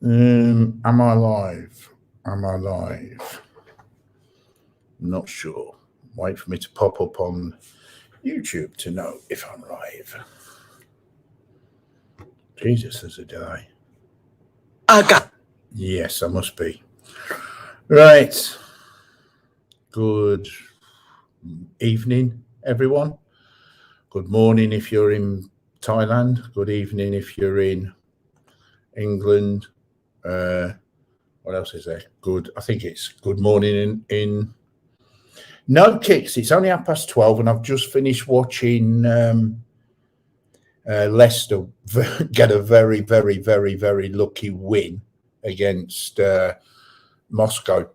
Am I live? Am I live? Not sure. Wait for me to pop up on YouTube to know if I'm live. Jesus, there's a delay. Yes, I must be. Right. Good evening, everyone. Good morning if you're in Thailand. Good evening if you're in England. What else is there? Good. I think it's good morning in no kicks. It's only 12:30 and I've just finished watching Leicester get a very, very, very, very lucky win against Moscow.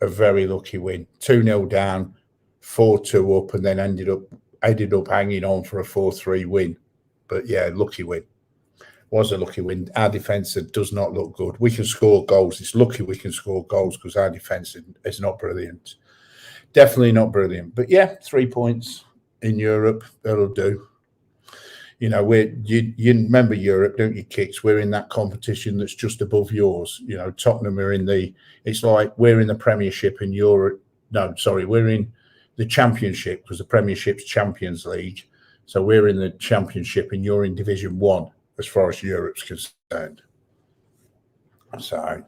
A very lucky win. 2-0 down, 4-2 up, and then ended up hanging on for a 4-3 win. But yeah, lucky win. Was a lucky win. Our defence does not look good. We can score goals. It's lucky we can score goals because our defence is not brilliant. Definitely not brilliant. But yeah, 3 points in Europe. That'll do. You know, you remember Europe, don't you, Kicks? We're in that competition that's just above yours. You know, Tottenham are it's like we're in the Premiership in Europe. No, sorry, we're in the Championship because the Premiership's Champions League. So we're in the Championship and you're in Division 1 as far as Europe's concerned. So,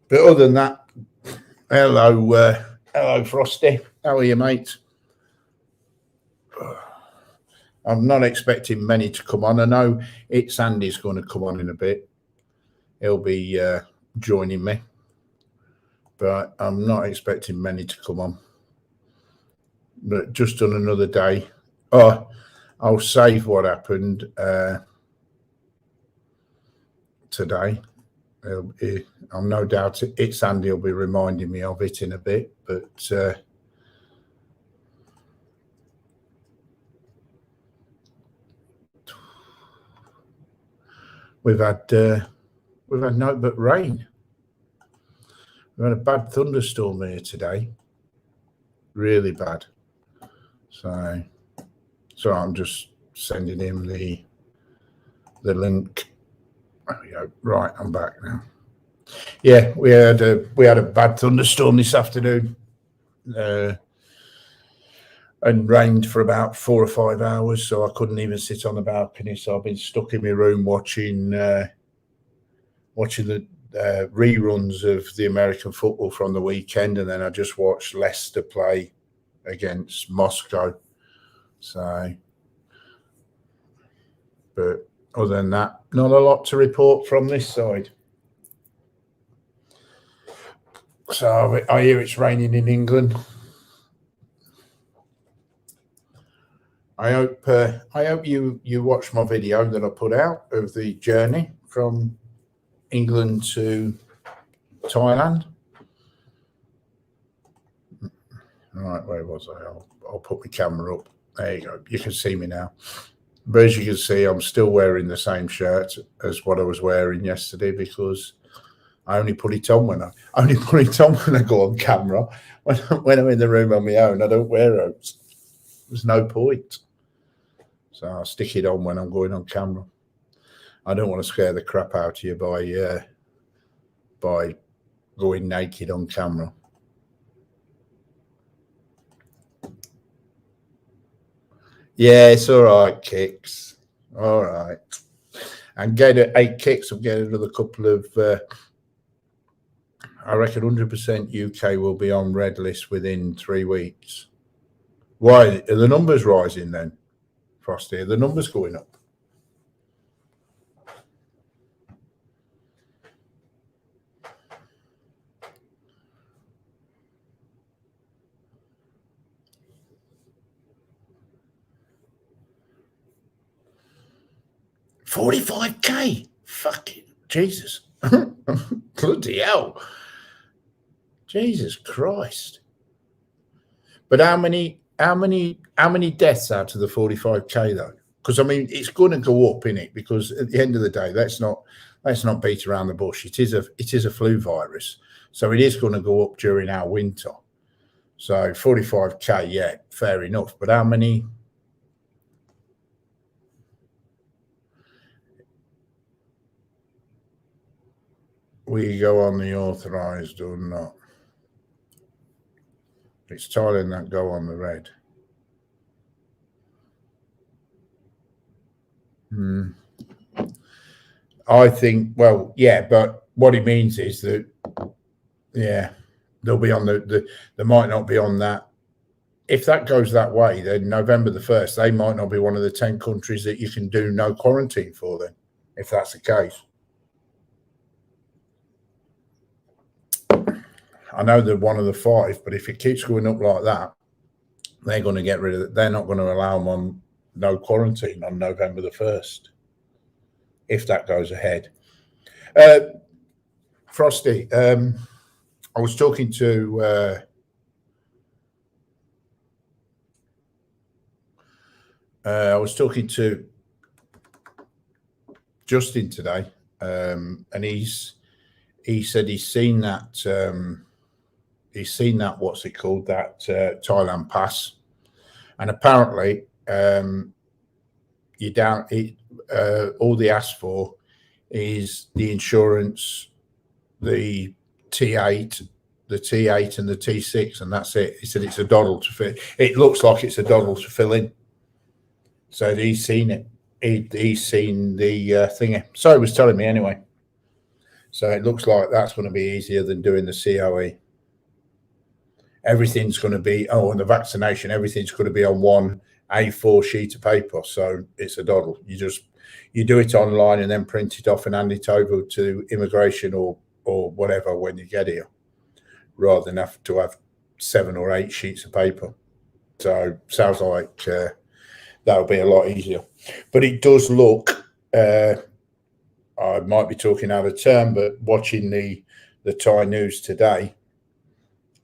but other than that, hello, Frosty. How are you, mate? I'm not expecting many to come on. I know it's Andy's going to come on in a bit. He'll be joining me, but I'm not expecting many to come on. But just on another day. Oh, I'll save what happened today. I'm no doubt it's Andy will be reminding me of it in a bit, but we've had nothing but rain. We've had a bad thunderstorm here today, really bad. So I'm just sending him the link. There we go. Right, I'm back now. Yeah, we had a bad thunderstorm this afternoon, and rained for about 4 or 5 hours, so I couldn't even sit on the balcony. So I've been stuck in my room watching the reruns of the American football from the weekend, and then I just watched Leicester play against Moscow. So, but other than that, not a lot to report from this side. So I hear it's raining in England. I hope you watched my video that I put out of the journey from England to Thailand. All right, where was I? I'll put my camera up. There you go. You can see me now. But as you can see, I'm still wearing the same shirt as what I was wearing yesterday because I only put it on when I go on camera. When I'm in the room on my own, I don't wear it. There's no point. So I'll stick it on when I'm going on camera. I don't want to scare the crap out of you by going naked on camera. Yeah, it's all right, Kicks. All right. And get 8 Kicks. I'll get another couple of, I reckon 100% UK will be on red list within 3 weeks. Why? Are the numbers rising then, Frosty? Are the numbers going up? $45K. Fucking Jesus. Bloody hell. Jesus Christ. But how many deaths out of the 45K though? Because I mean it's going to go up, innit? Because at the end of the day, let's not beat around the bush. It is a flu virus. So it is going to go up during our winter. So 45K, yeah, fair enough. But how many? will you go on the authorised or not? It's tiling that go on the red. I think, well, yeah, but what it means is that, yeah, they'll be on they might not be on that. If that goes that way, then November the 1st, they might not be one of the 10 countries that you can do no quarantine for then, if that's the case. I know they're one of the 5, but if it keeps going up like that, they're going to get rid of it. They're not going to allow them on no quarantine on November the 1st, if that goes ahead. Frosty, I was talking to Justin today, and he said he's seen that what's it called, that Thailand pass, and apparently you down it. All they ask for is the insurance, the T8, the T8 and the T6, and that's it. He said it's a doddle to fill. It looks like it's a doddle to fill in. So he's seen it. He's seen the thingy. So he was telling me anyway. So it looks like that's going to be easier than doing the COE. Everything's going to be, and the vaccination, everything's going to be on one A4 sheet of paper. So it's a doddle. You do it online and then print it off and hand it over to immigration or whatever when you get here, rather than have to have 7 or 8 sheets of paper. So sounds like that'll be a lot easier. But it does look, I might be talking out of turn, but watching the Thai news today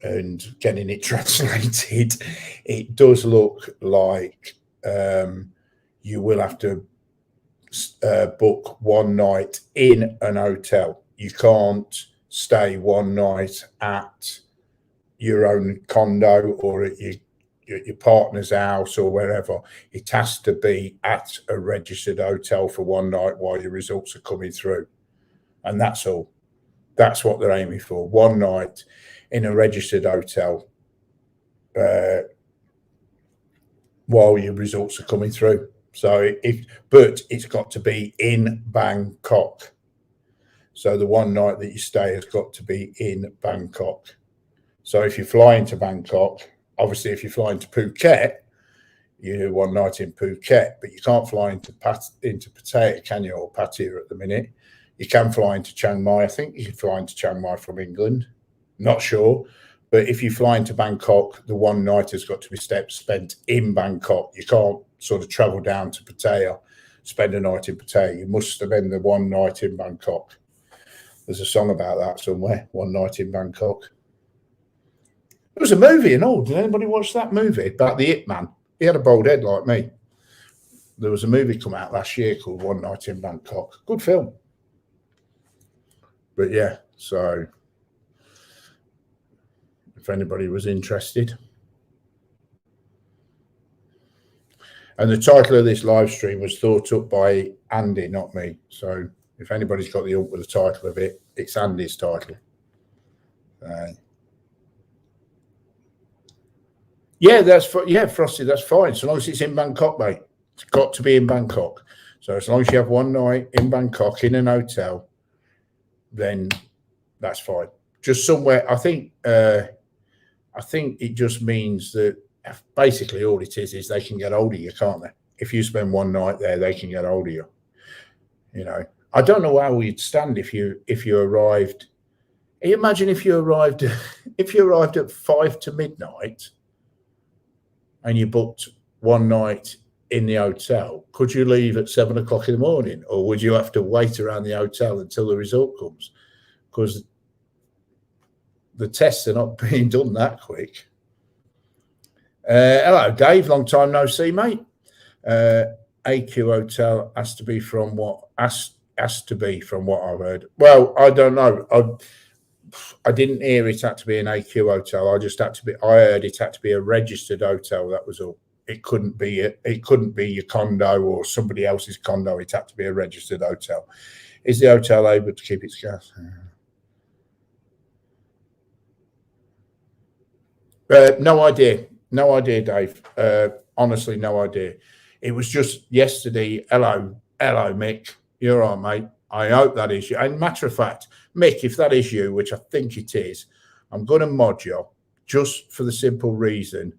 and getting it translated, it does look like you will have to book one night in an hotel. You can't stay one night at your own condo or at your partner's house or wherever. It has to be at a registered hotel for one night while your results are coming through. And that's all. That's what they're aiming for. One night in a registered hotel while your results are coming through. So but it's got to be in Bangkok. So the one night that you stay has got to be in Bangkok. So if you fly into Bangkok, obviously if you fly into Phuket, you do one night in Phuket, but you can't fly into Pattaya, can you? Or Pattaya at the minute. You can fly into Chiang Mai. I think you can fly into Chiang Mai from England. Not sure. But if you fly into Bangkok, the one night has got to be spent in Bangkok. You can't sort of travel down to Pattaya, spend a night in Pattaya. You must spend the one night in Bangkok. There's a song about that somewhere, One Night in Bangkok. There was a movie and all. Did anybody watch that movie about the Ip Man? He had a bald head like me. There was a movie come out last year called One Night in Bangkok. Good film. But yeah, so if anybody was interested. And the title of this live stream was thought up by Andy, not me. So if anybody's got the up with the title of it, it's Andy's title. Yeah, Frosty, that's fine. So long as it's in Bangkok, mate. It's got to be in Bangkok. So as long as you have one night in Bangkok in an hotel, then that's fine. Just somewhere. I think it just means that basically all it is they can get hold of you, can't they? If you spend one night there, they can get hold of you. You know, I don't know how you'd stand if you arrived. Imagine if you arrived at 5 to midnight and you booked one night in the hotel. Could you leave at 7 o'clock in the morning, or would you have to wait around the hotel until the result comes? Because the tests are not being done that quick. Hello, Dave. Long time no see, mate. AQ Hotel has to be from what I've heard. Well, I don't know. I didn't hear it had to be an AQ hotel. I heard it had to be a registered hotel. That was all. It couldn't be your condo or somebody else's condo. It had to be a registered hotel. Is the hotel able to keep its gas? No idea. No idea, Dave. Honestly, no idea. It was just yesterday. Hello, Mick. You're all right, mate. I hope that is you. And matter of fact, Mick, if that is you, which I think it is, I'm going to mod you just for the simple reason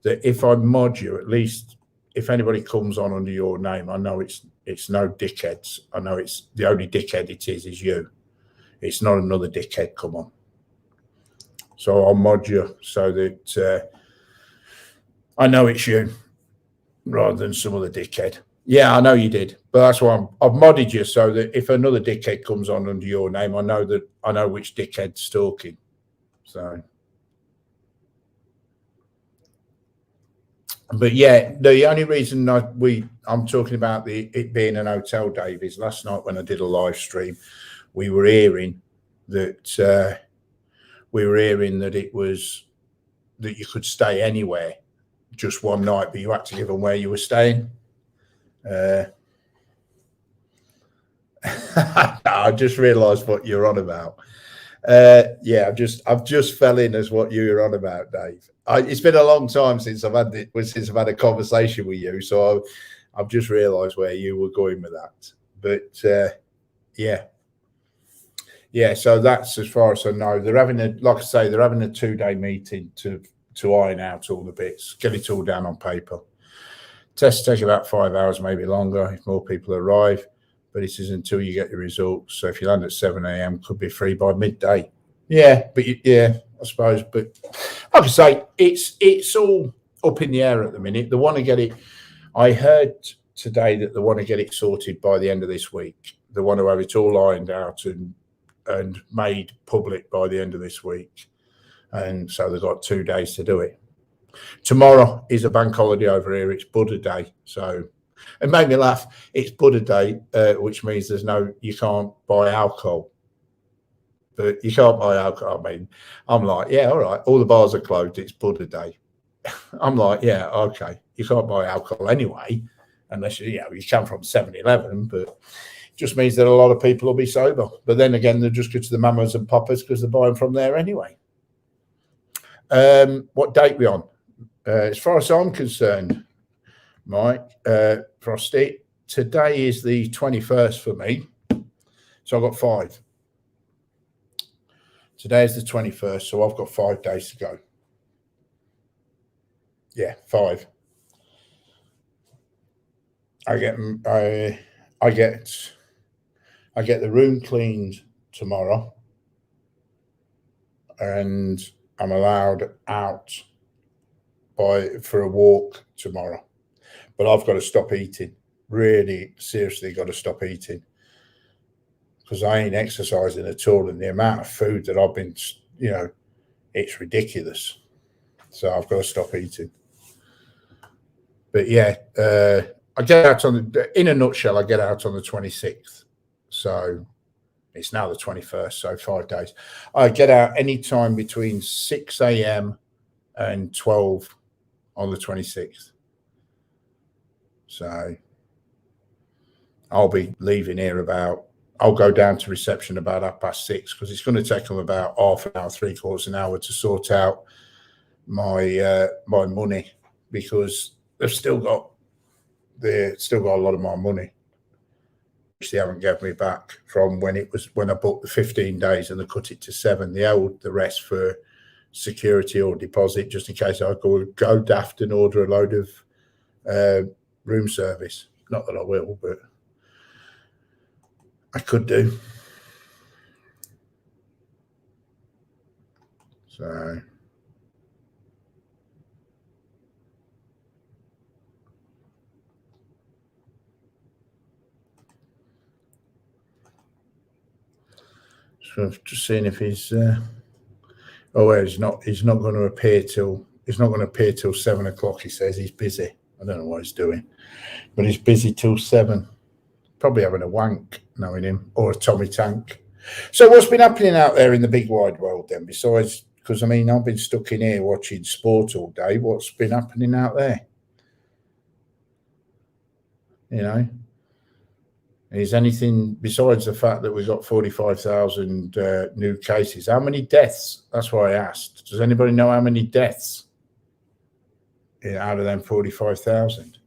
that if I mod you, at least if anybody comes on under your name, I know it's no dickheads. I know it's the only dickhead it is you. It's not another dickhead. Come on. So I'll mod you so that I know it's you rather than some other dickhead. Yeah, I know you did, but that's why I've modded you so that if another dickhead comes on under your name, I know which dickhead's talking. So, but yeah, the only reason I'm talking about it being an hotel, Dave, is last night when I did a live stream, we were hearing that it was that you could stay anywhere just one night, but you had to give them where you were staying. I just realised what you're on about. Yeah, I've just fell in as what you were on about, Dave. It's been a long time since I've had a conversation with you, so I've just realised where you were going with that. But yeah. So that's as far as I know. They're having a 2-day meeting to iron out all the bits, get it all down on paper. Tests take about 5 hours, maybe longer, if more people arrive. But it is until you get your results. So if you land at 7 a.m., could be free by midday. Yeah, but I suppose. But like I say, it's all up in the air at the minute. They want to get it. I heard today that they want to get it sorted by the end of this week. They want to have it all ironed out and made public by the end of this week. And so they've got 2 days to do it. Tomorrow is a bank holiday over here. It's Buddha Day. So it made me laugh. It's Buddha Day, which means you can't buy alcohol. But you can't buy alcohol. I mean, I'm like, yeah, all right. All the bars are closed. It's Buddha Day. I'm like, yeah, okay. You can't buy alcohol anyway, unless you come from 7-Eleven, but it just means that a lot of people will be sober. But then again, they'll just go to the Mamas and Papas because they're buying from there anyway. What date we on? As far as I'm concerned, Mike, Frosty, today is the 21st for me. So I've got 5. Today is the 21st, so I've got 5 days to go. Yeah, 5. I get the room cleaned tomorrow, and I'm allowed out for a walk tomorrow. But I've got to stop eating. Really, seriously, got to stop eating because I ain't exercising at all, and the amount of food that I've been, it's ridiculous. So I've got to stop eating. But yeah, I get out in a nutshell, I get out on the 26th. So it's now the 21st, so 5 days. I get out any time between 6 a.m. and 12 on the 26th. So I'll be leaving here I'll go down to reception about 6:30 because it's going to take them about half an hour, 3/4 an hour to sort out my money because they've still got a lot of my money which they haven't given me back from when I booked the 15 days and they cut it to 7. They owed the rest for security or deposit just in case I go daft and order a load of room service. Not that I will, but I could do. So just seeing if he's he's not going to appear till 7 o'clock. He says he's busy. I don't know what he's doing, but he's busy till 7. Probably having a wank, knowing him, or a Tommy Tank. So what's been happening out there in the big wide world then? Besides, because I've been stuck in here watching sport all day. What's been happening out there? Is anything besides the fact that we've got 45,000 new cases? How many deaths? That's why I asked. Does anybody know how many deaths out of them 45,000?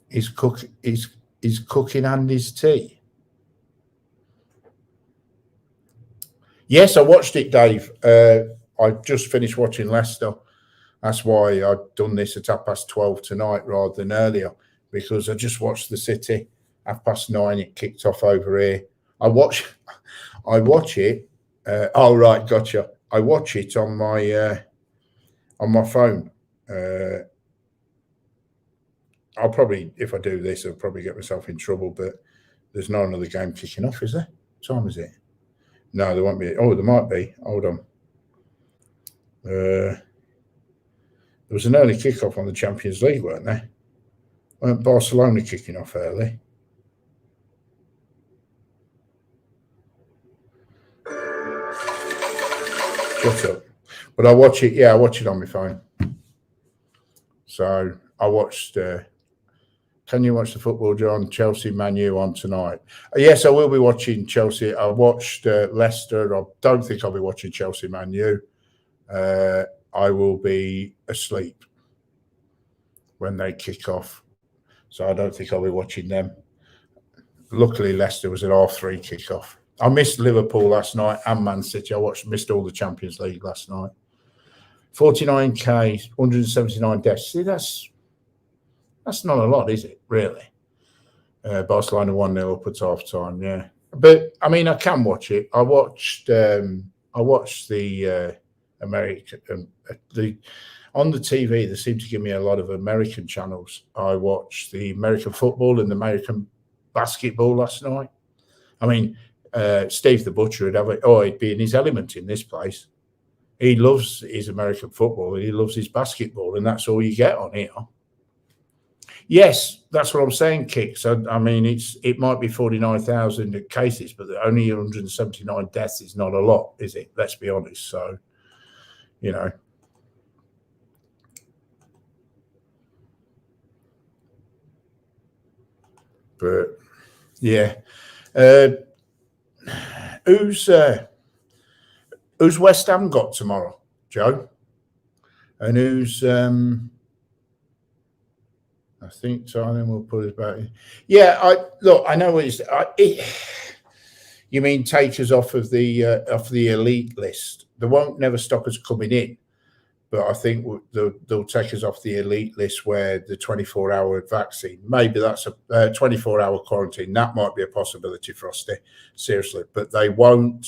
He's cooking Andy's tea. Yes, I watched it, Dave. I just finished watching Leicester. That's why I've done this at 12:30 tonight rather than earlier, because I just watched the City. 9:30, it kicked off over here. I watch it. Oh right, gotcha. I watch it on my phone. I'll probably, if I do this, I'll probably get myself in trouble. But there's no another game kicking off, is there? What time is it? No, there won't be. Oh, there might be. Hold on. There was an early kickoff on the Champions League, weren't there? Weren't Barcelona kicking off early? Shut up. But I watch it. Yeah, I watch it on my phone. So I watched. Can you watch the football, John? Chelsea, Man U on tonight. Yes, I will be watching Chelsea. I watched Leicester. I don't think I'll be watching Chelsea, Man U. I will be asleep when they kick off, so I don't think I'll be watching them. Luckily, Leicester was at 3:30 kickoff. I missed Liverpool last night and Man City. I missed all the Champions League last night. 49k, 179 deaths. See, that's not a lot, is it? Really? Barcelona 1-0 up at half time. Yeah, but I mean, I can watch it. I watched the American on the TV. They seem to give me a lot of American channels. I watched the American football and the American basketball last night. I mean, Steve the Butcher he'd be in his element in this place. He loves his American football. He loves his basketball, and that's all you get on here. Yes, that's what I'm saying, Kicks. I mean, it might be 49,000 cases, but only 179 deaths is not a lot, is it? Let's be honest. So, you know. But yeah, who's West Ham got tomorrow, Joe? And who's I think Simon will put us back in. Yeah, I know you mean take us off of the elite list. They won't never stop us coming in, but I think they'll take us off the elite list where the 24-hour vaccine. Maybe that's a 24-hour quarantine. That might be a possibility, Frosty. Seriously, but they won't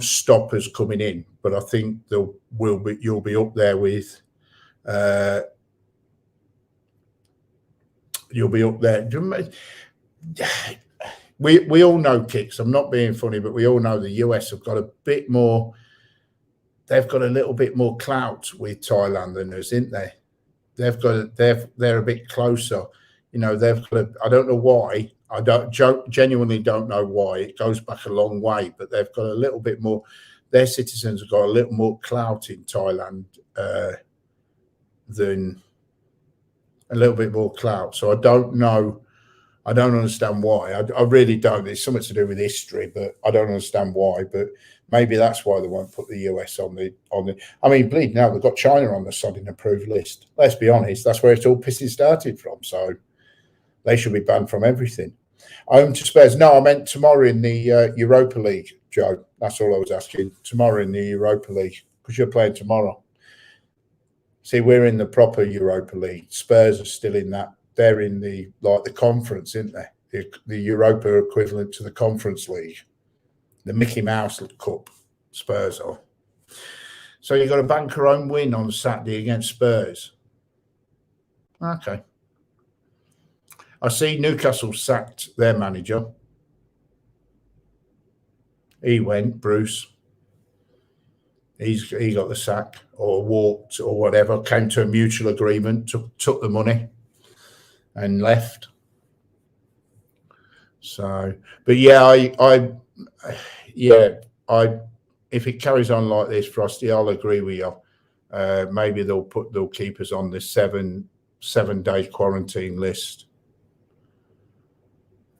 stop us coming in. But I think you'll be up there with. You'll be up there. We all know, Kicks. I'm not being funny, but we all know the US have got a bit more. They've got a little bit more clout with Thailand than us, isn't they? They're a bit closer. You know, I don't know why. Genuinely don't know why. It goes back a long way, but they've got a little bit more. Their citizens have got a little more clout in Thailand than. A little bit more clout. So I don't know. I don't understand why. I really don't. It's something to do with history, but I don't understand why. But maybe that's why they won't put the US on the. I mean, bleed now. They've got China on the sudden approved list. Let's be honest. That's where it's all pissing started from. So they should be banned from everything. Home to Spurs. No, I meant tomorrow in the Europa League, Joe. That's all I was asking. Tomorrow in the Europa League, because you're playing tomorrow. See, we're in the proper Europa League. Spurs are still in that. They're in the conference, isn't they? The Europa equivalent to the Conference League, the Mickey Mouse Cup. Spurs are. So you've got a banker home win on Saturday against Spurs. Okay. I see Newcastle sacked their manager. He went, Bruce. He got the sack or walked or whatever, came to a mutual agreement, took the money and left. So, but yeah, if it carries on like this, Frosty, I'll agree with you. Maybe they'll keep us on the 7-day quarantine list.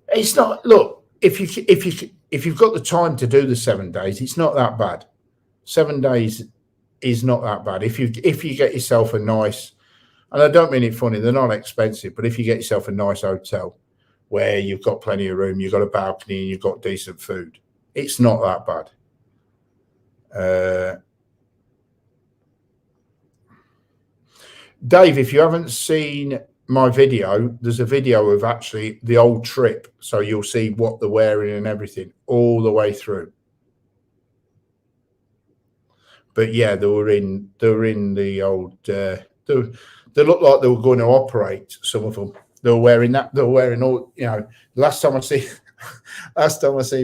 It's not. Look, if you've got the time to do the 7 days, it's not that bad. 7 days is not that bad. If you get yourself a nice, and I don't mean it funny, they're not expensive, but if you get yourself a nice hotel where you've got plenty of room, you've got a balcony, and you've got decent food, it's not that bad. Dave, if you haven't seen my video, there's a video of actually the old trip, so you'll see what they're wearing and everything all the way through. But yeah, they were in the old. They looked like they were going to operate. Some of them. They were wearing that. They were wearing all. You know, last time I see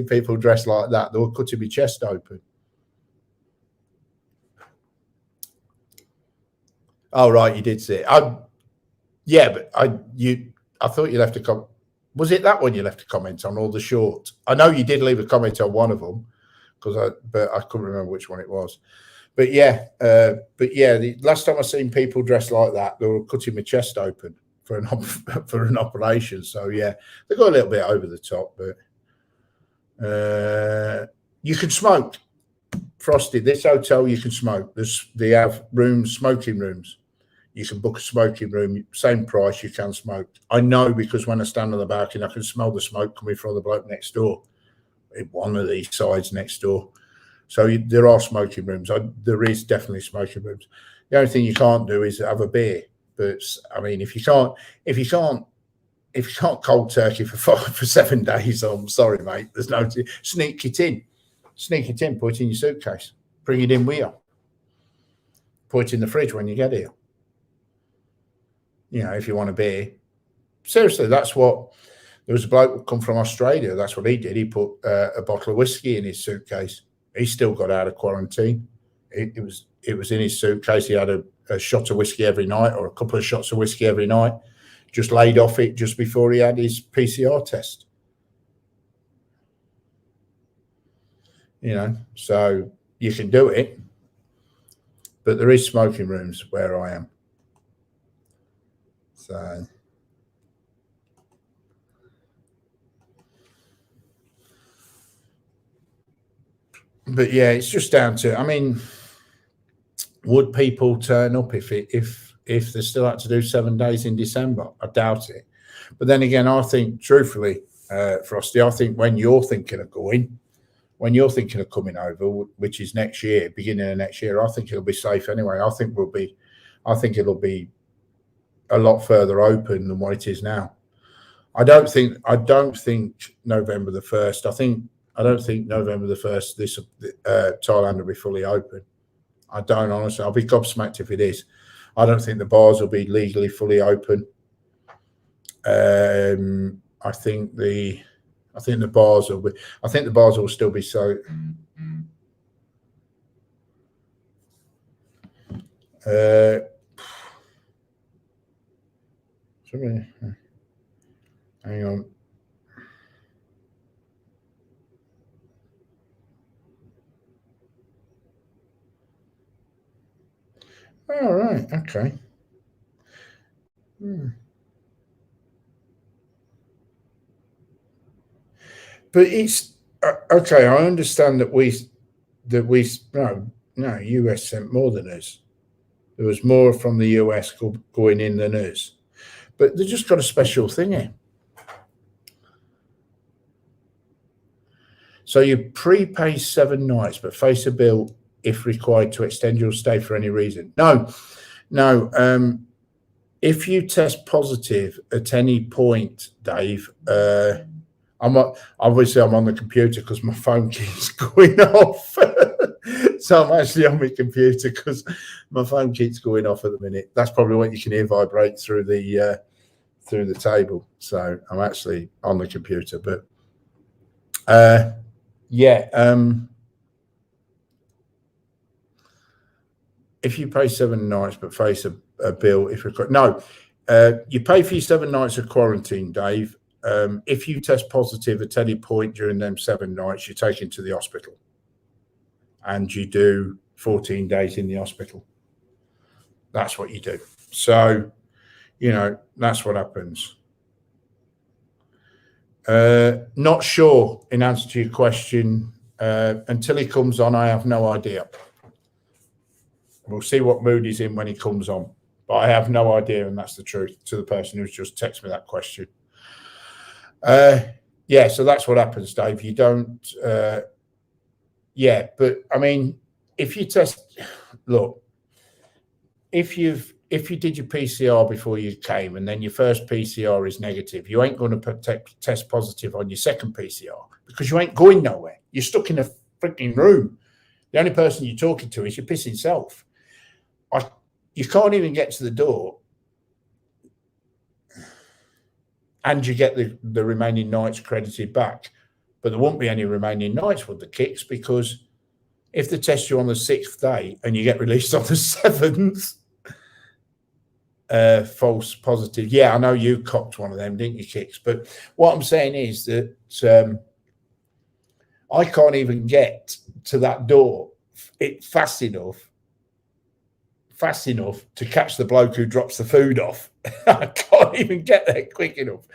people dressed like that, they were cutting my chest open. Oh right, you did see it. Yeah, but I thought you left a comment. Was it that one you left a comment on, or the short? I know you did leave a comment on one of them, but I couldn't remember which one it was. But yeah, the last time I seen people dressed like that, they were cutting my chest open for an operation. So yeah, they got a little bit over the top, but you can smoke. Frosty, this hotel you can smoke. They have smoking rooms. You can book a smoking room, same price, you can smoke. I know because when I stand on the balcony, I can smell the smoke coming from the bloke next door, in one of these sides next door. So there are smoking rooms. There is definitely smoking rooms. The only thing you can't do is have a beer. But I mean, if you can't cold turkey for 7 days, I'm sorry, mate. There's no sneak it in, put it in your suitcase, bring it in with you, put it in the fridge when you get here. You know, if you want a beer. Seriously, that's what. There was a bloke who come from Australia. That's what he did. He put a bottle of whiskey in his suitcase. He still got out of quarantine. It was in his suitcase. He had a shot of whiskey every night, or a couple of shots of whiskey every night. Just laid off it just before he had his PCR test. You know, so you can do it, but there is smoking rooms where I am. So, but yeah, it's just down to. I mean, would people turn up if they still had to do 7 days in December? I doubt it. But then again, I think, truthfully, Frosty, I think when you're thinking of coming over, which is next year, beginning of next year, I think it'll be safe anyway. I think it'll be a lot further open than what it is now. I don't think November the 1st. I don't think November the 1st this Thailand will be fully open. I don't, honestly. I'll be gobsmacked if it is. I don't think the bars will be legally fully open. I think the bars will be. I think the bars will still be so. Hang on. All right. Okay. But it's okay. I understand that no, US sent more than us. There was more from the US going in than us, but they just got a special thing here. So you prepay 7 nights, but face a bill if required to extend your stay for any reason. No. If you test positive at any point, Dave, I'm on the computer because my phone keeps going off. So I'm actually on my computer because my phone keeps going off at the minute. That's probably what you can hear vibrate through the table. So I'm actually on the computer, but if you pay 7 nights but face a bill if required. No, you pay for your 7 nights of quarantine, Dave. If you test positive at any point during them 7 nights, you're taken to the hospital and you do 14 days in the hospital. That's what you do. So You know, that's what happens. Not sure, in answer to your question. Until he comes on, I have no idea. We'll see what mood he's in when he comes on. But I have no idea, and that's the truth to the person who's just texted me that question. Yeah, so that's what happens, Dave. You don't. Yeah, but I mean, if you test, look, if you did your PCR before you came, and then your first PCR is negative, you ain't going to test positive on your second PCR because you ain't going nowhere. You're stuck in a freaking room. The only person you're talking to is your pissing self. You can't even get to the door, and you get the remaining nights credited back. But there won't be any remaining nights with the kicks, because if they test you on the 6th day and you get released on the 7th, false positive. Yeah, I know you copped one of them, didn't you, Kicks? But what I'm saying is that I can't even get to that door fast enough to catch the bloke who drops the food off. I can't even get there quick enough.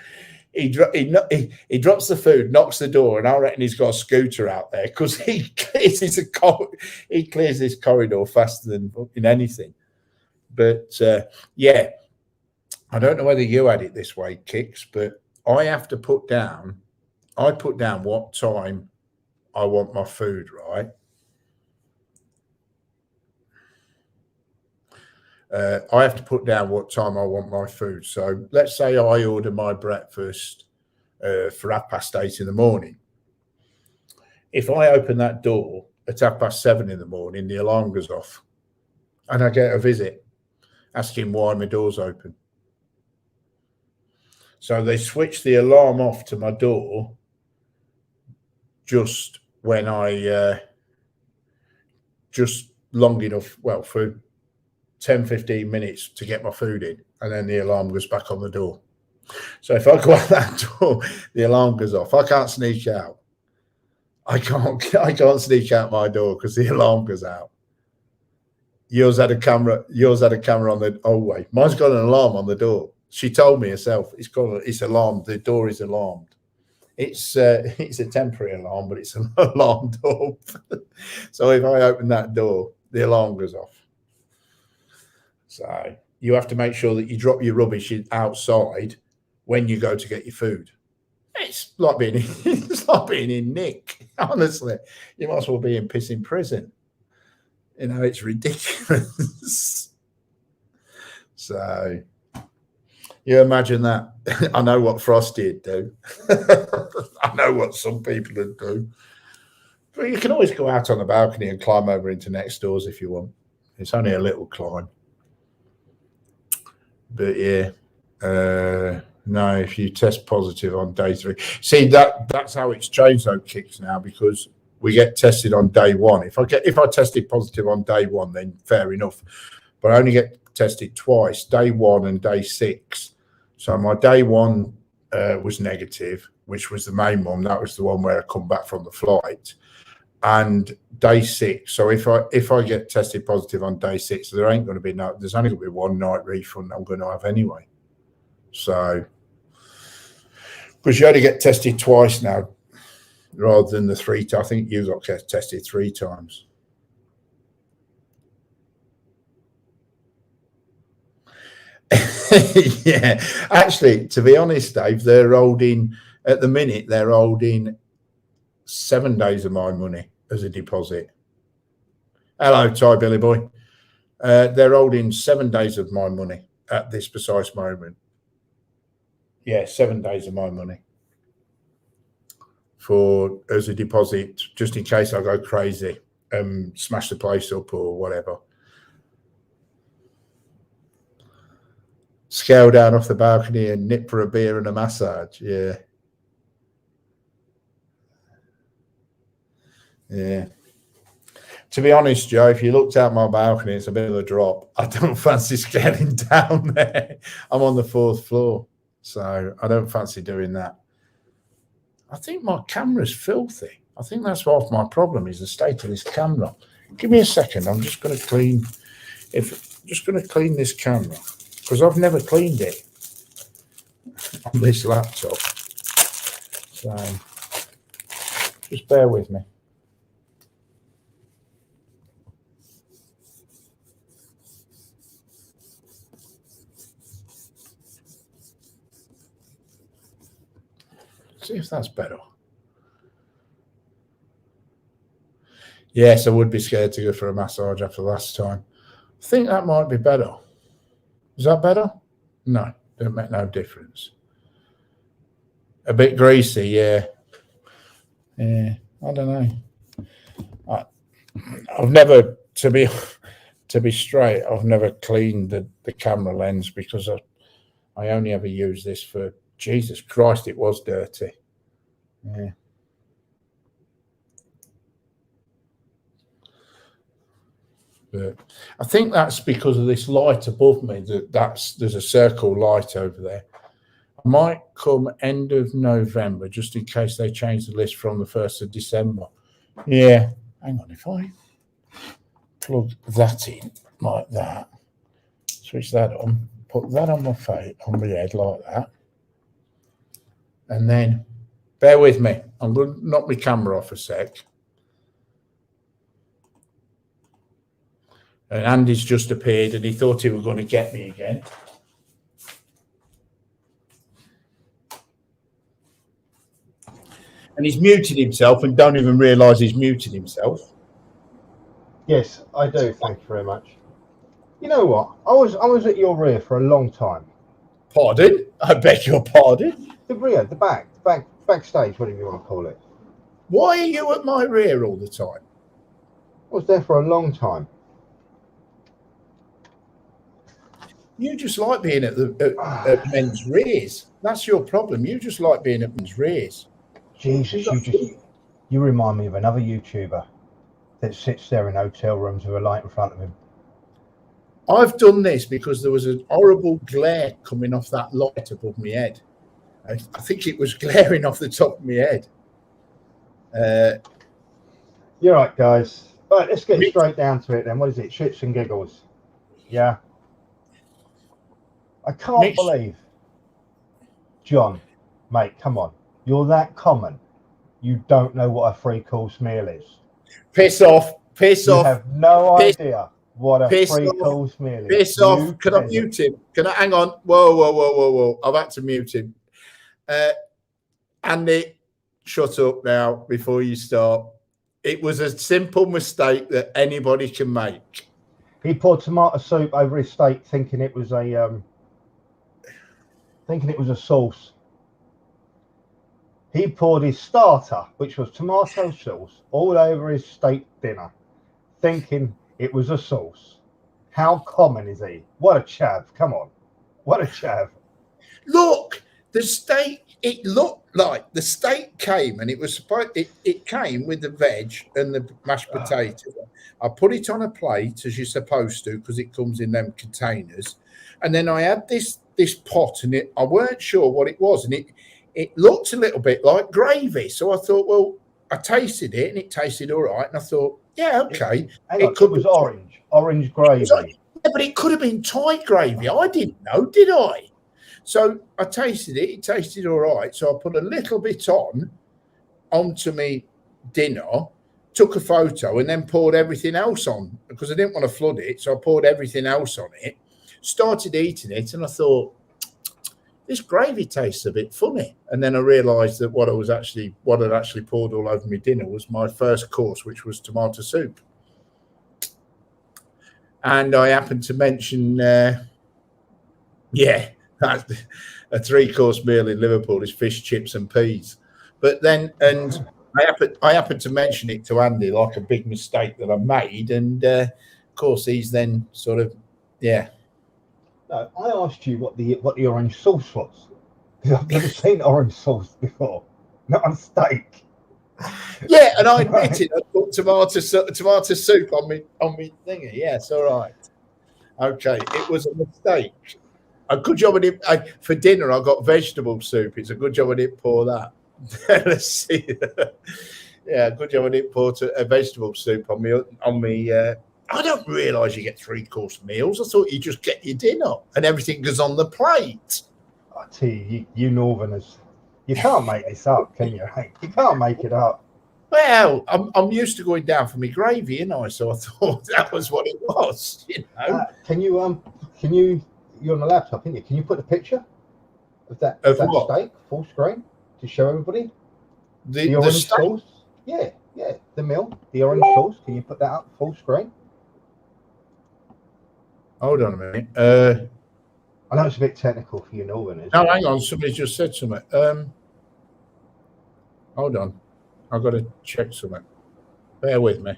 He drops the food, knocks the door, and I reckon he's got a scooter out there, because he clears this corridor faster than fucking anything. But yeah, I don't know whether you had it this way, Kicks, but I have to put down what time I want my food, right? I have to put down what time I want my food. So let's say I order my breakfast for 8:30 in the morning. If I open that door at 7:30 in the morning, the alarm goes off, and I get a visit asking why my door's open. So they switch the alarm off to my door just when just long enough, well, for 10-15 minutes to get my food in, and then the alarm goes back on the door. So if I go out that door, the alarm goes off. I can't sneak out. I can't sneak out my door because the alarm goes out. Yours had a camera on the hallway. Mine's got an alarm on the door. She told me herself, it's alarmed. The door is alarmed. It's a temporary alarm, but it's an alarm door. So if I open that door, the alarm goes off. So you have to make sure that you drop your rubbish outside when you go to get your food. It's like being in Nick. Honestly, you might as well be in pissing prison. You know, it's ridiculous. So you imagine that. I know what Frosty would do. I know what some people would do. But you can always go out on the balcony and climb over into next doors if you want. It's only a little climb. But yeah, no, if you test positive on day 3. See, that's how it's changed, though, Kicks, now, because we get tested on day 1. If I tested positive on day 1, then fair enough. But I only get tested twice, day 1 and day 6. So my day 1 was negative, which was the main one. That was the one where I come back from the flight. And day 6. So if I get tested positive on day 6, there's only going to be one night refund I'm going to have anyway. So, because you only get tested twice now, rather than the 3 times. I think you got tested 3 times. Yeah, actually, to be honest, Dave, they're holding 7 days of my money as a deposit. Hello, Ty Billy Boy. They're holding 7 days of my money at this precise moment. Yeah, 7 days of my money as a deposit, just in case I go crazy, smash the place up or whatever. Scale down off the balcony and nip for a beer and a massage. Yeah. Yeah. To be honest, Joe, if you looked out my balcony, it's a bit of a drop. I don't fancy scaling down there. I'm on the 4th floor, so I don't fancy doing that. I think my camera's filthy. I think that's half my problem, is the state of this camera. Give me a second. I'm just going to clean this camera. because I've never cleaned it on this laptop. So just bear with me. See if that's better. Yes, I would be scared to go for a massage after last time. I think that might be better. Is that better? No, don't make no difference. A bit greasy, yeah. Yeah, I don't know. I've never, to be straight, I've never cleaned the camera lens because I only ever use this for, Jesus Christ, it was dirty. Yeah. But I think that's because of this light above me. There's a circle light over there. I might come end of November, just in case they change the list from the 1st of December. Yeah, hang on, if I plug that in like that, switch that on, put that on my face, on my head like that, and then bear with me. I'm going to knock my camera off a sec. And Andy's just appeared, and he thought he was going to get me again. And he's muted himself and don't even realise he's muted himself. Yes, I do. Thank you very much. You know what? I was at your rear for a long time. Pardon? I beg your pardon? The rear, the backstage, whatever you want to call it. Why are you at my rear all the time? I was there for a long time. You just like being at men's rears. That's your problem. You just like being at men's rears. Jesus, you remind me of another YouTuber that sits there in hotel rooms with a light in front of him. I've done this because there was a horrible glare coming off that light above my head. I think it was glaring off the top of my head. You're right, guys. Right, let's get straight down to it then. What is it? Shits and giggles. Yeah. I can't believe, John, mate, come on. You're that common. You don't know what a 3-course meal is. Piss off. Piss off. You have no idea what a 3-course meal is. Piss off. Can I mute him? Can I hang on? Whoa. I've had to mute him. Andy, shut up now before you start. It was a simple mistake that anybody can make. He poured tomato soup over his steak thinking it was a sauce. He poured his starter, which was tomato sauce, all over his steak dinner, thinking it was a sauce. How common is he? What a chav. Come on. What a chav. Look, the steak, it looked like the steak came and it came with the veg and the mashed potato. I put it on a plate as you're supposed to because it comes in them containers. And then I had this pot and I weren't sure what it was. And it looked a little bit like gravy. So I thought, well, I tasted it and it tasted all right. And I thought, yeah, okay. It was orange gravy. Yeah, but it could have been Thai gravy. I didn't know, did I? So I tasted it. It tasted all right. So I put a little bit onto me dinner, took a photo, and then poured everything else on because I didn't want to flood it. So I poured everything else on it, started eating it, and I thought, this gravy tastes a bit funny. And then I realised that what I'd actually poured all over my dinner was my first course, which was tomato soup. And I happened to mention, that's a 3-course meal in Liverpool is fish, chips, and peas. But then, and I happened to mention it to Andy like a big mistake that I made, and of course he's then sort of, yeah. No, I asked you what the orange sauce was because I've never seen orange sauce before, not on steak. Yeah, and I admitted I put tomato soup on me thingy. Yes, all right. Okay, it was a mistake. A good job I didn't. For dinner, I got vegetable soup. It's a good job I didn't pour that. Let's see. Yeah, good job I didn't pour a vegetable soup on me I don't realise you get 3-course meals. I thought you just get your dinner and everything goes on the plate. I tell you Northerners, you can't make this up, can you? You can't make it up. Well, I'm used to going down for my gravy, you know, so I thought that was what it was, you know. Can you? You're on the laptop, aren't you? Can you put a picture of that What? steak full screen to show everybody The orange steak? sauce? Yeah, the meal, the orange sauce. Can you put that up full screen? Hold on a minute. I know it's a bit technical for you Northerners. No, hang on. Somebody just said something. Hold on. I've got to check something. Bear with me.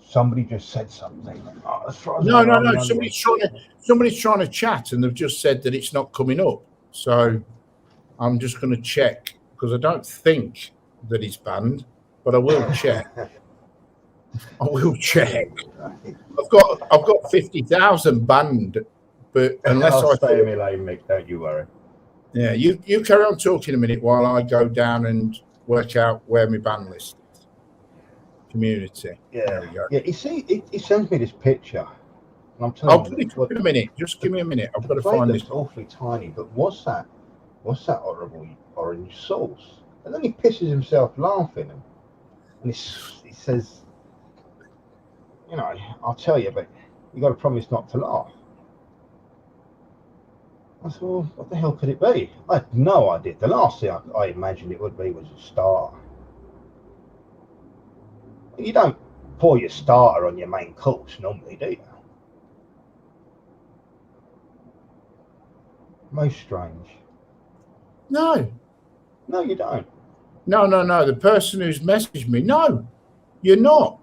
Somebody just said something. Oh, as far as No. Somebody's trying to chat, and they've just said that it's not coming up. So I'm just going to check because I don't think that it's banned, but I will check. I will check. I've got 50,000 banned, but unless I'll I stay in my lane, Mick. Don't you worry. Yeah, you carry on talking a minute while I go down and work out where my ban list is. Community. Yeah. There we go. Yeah, you see, he sends me this picture, and I'm I'll telling put it up in a minute. Just give me a minute. I've got to find this. It's awfully tiny, but what's that horrible orange sauce? And then he pisses himself laughing, and he says, you know, I'll tell you, but you got to promise not to laugh. I said, well, what the hell could it be? I had no idea. The last thing I imagined it would be was a starter. You don't pour your starter on your main course normally, do you? Most strange. No, you don't. No. The person who's messaged me, no, you're not.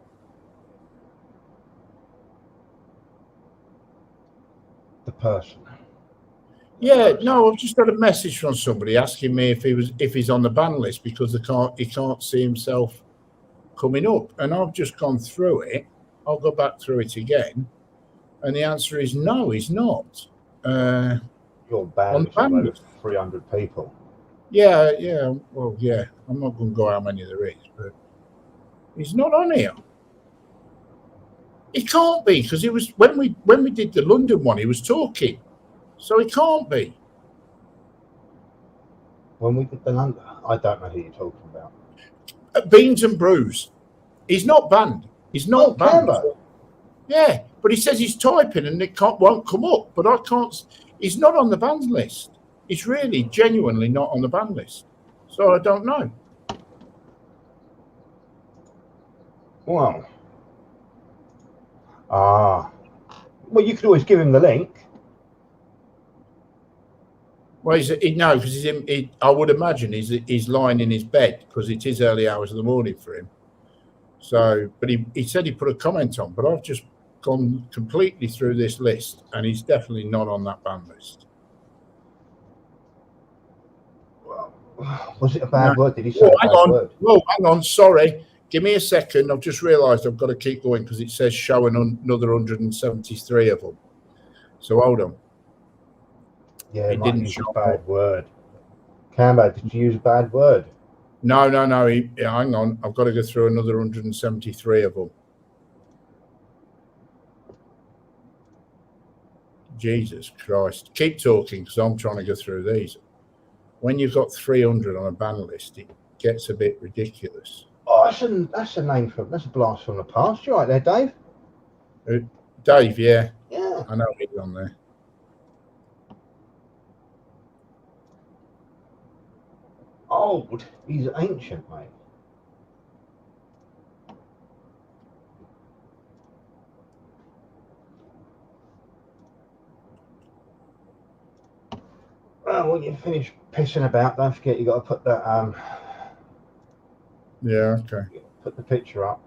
The person. Yeah, no, I've just got a message from somebody asking me if he's on the ban list because he can't see himself coming up, and I've just gone through it. I'll go back through it again, and the answer is no, he's not. You're banned from over 300 people. Yeah. Well, yeah. I'm not going to go how many there is, but he's not on here. He can't be because he was when we did the London one. He was talking, so he can't be. When we did the London, I don't know who you're talking about. Beans and Brews. He's not banned. He's not banned. Yeah, but he says he's typing and it won't come up. But I can't. He's not on the banned list. He's really genuinely not on the ban list. So I don't know. Wow. Well, you could always give him the link. Well, no, because I would imagine he's lying in his bed because it is early hours of the morning for him. So, but he said he put a comment on, but I've just gone completely through this list and he's definitely not on that ban list. Was it a bad word? Did he say a bad word? Whoa, hang on. Sorry. Give me a second. I've just realised I've got to keep going because it says showing another 173 of them. So hold on. Yeah, it didn't use a bad word. Cambo, did you use a bad word? No. Hang on. I've got to go through another 173 of them. Jesus Christ. Keep talking because I'm trying to go through these. When you've got 300 on a ban list, it gets a bit ridiculous. Oh, that's a blast from the past. You right there, Dave? Dave, yeah. Yeah. I know he's on there. Old. He's ancient, mate. Well, when you finish pissing about, don't forget you got to put that. Yeah. Okay. Put the picture up.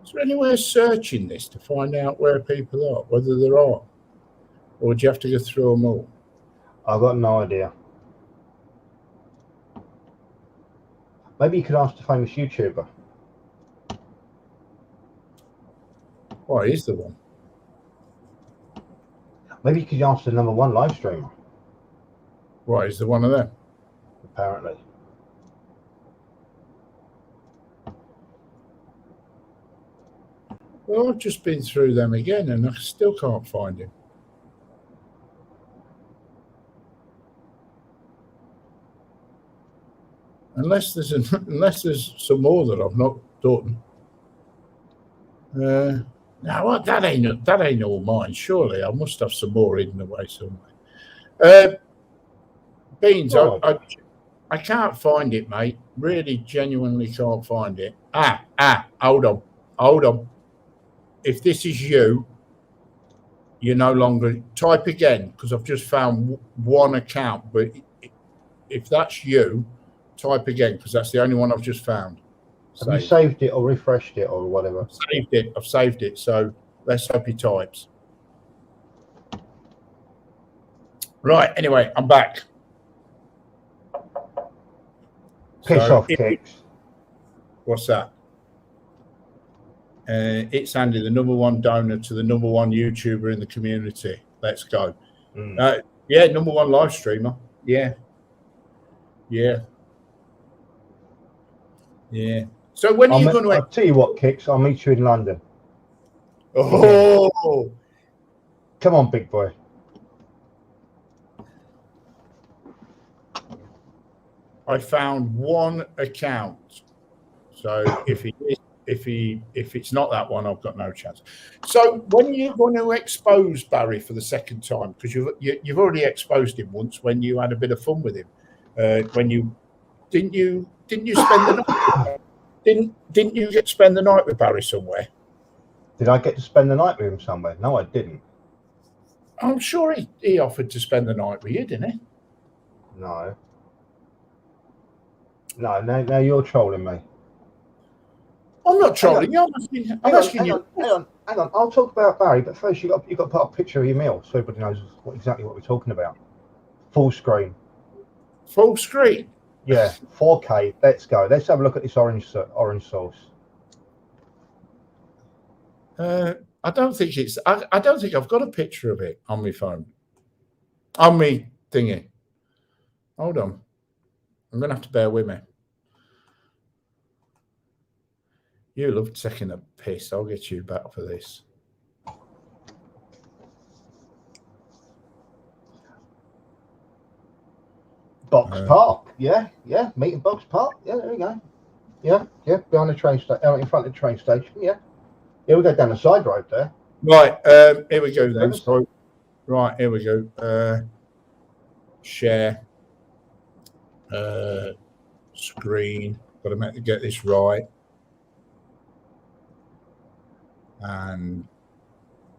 Is there any way of searching this to find out where people are, whether there are, or do you have to go through them all? I've got no idea. Maybe you could ask the famous YouTuber. Why is there one? Maybe you could ask the #1 live streamer. What is the one of them? Apparently. Well, I've just been through them again, and I still can't find him. Unless there's some more that I've not done. Now what? That ain't all mine. Surely I must have some more hidden away somewhere. Beans, Oh. I can't find it, mate. Really, genuinely can't find it. Hold on. If this is you, you're no longer. Type again, because I've just found one account. But if that's you, type again, because that's the only one I've just found. Have you saved it or refreshed it or whatever? I've saved it. So let's hope he types. Right. Anyway, I'm back. Piss off, Kicks. What's that? It's Andy, the #1 donor to the #1 YouTuber in the community. Let's go. Yeah, #1 live streamer. Yeah. So when are you going to? I'll tell you what, Kicks. I'll meet you in London. Oh, come on, big boy. I found one account. So if it's not that one, I've got no chance. So when are you going to expose Barry for the second time? Because you've already exposed him once when you had a bit of fun with him. When you didn't you spend the night? Didn't you get to spend the night with Barry somewhere? Did I get to spend the night with him somewhere? No, I didn't. I'm sure he offered to spend the night with you, didn't he? No. Now you're trolling me. I'm not trolling you. I'm asking you. Hang on. I'll talk about Barry, but first you got to put up a picture of your meal so everybody knows exactly what we're talking about. Full screen. Full screen. Yeah, 4K. Let's go. Let's have a look at this orange sauce. I don't think it's. I don't think I've got a picture of it on my phone. On me thingy. Hold on. I'm gonna have to bear with me. You love taking a piss. I'll get you back for this. Box Park. Yeah. Meeting Box Park. Yeah, there we go. Yeah. Behind the train station, in front of the train station. Yeah. Yeah, we go down the side road there. Right. Here we go then. So, right. Here we go. Share. Screen. Got to get this right. And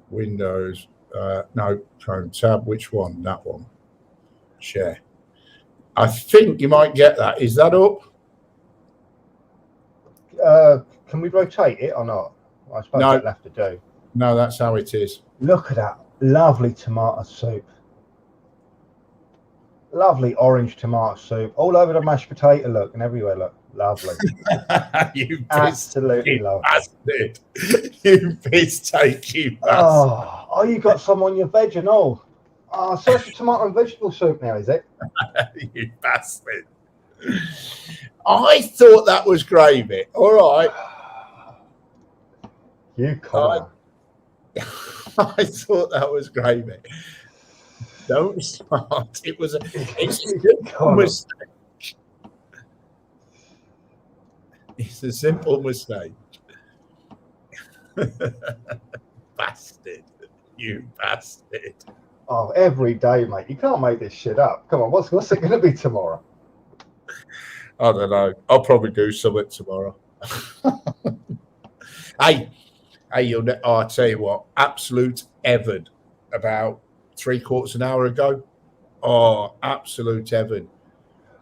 Windows. No, Chrome tab. Which one? That one. Share. I think you might get that. Is that up? Can we rotate it or not? I suppose No. that'll have to do. No, that's how it is. Look at that lovely tomato soup. Lovely orange tomato soup all over the mashed potato. Look, and everywhere. Look, lovely. You absolutely lovely. Bastard. You piss take, you bastard. Oh, you got some on your veg and all. Oh, so it's tomato and vegetable soup now, is it? You bastard. I thought that was gravy. All right. You can't. I thought that was gravy. Don't start. It's a mistake. It's a simple mistake. Bastard. You bastard. Oh, every day, mate. You can't make this shit up. Come on, what's it going to be tomorrow? I don't know. I'll probably do something tomorrow. Hey, I'll tell you what. Absolute Evan about 3/4 an hour ago. Oh, absolute Evan.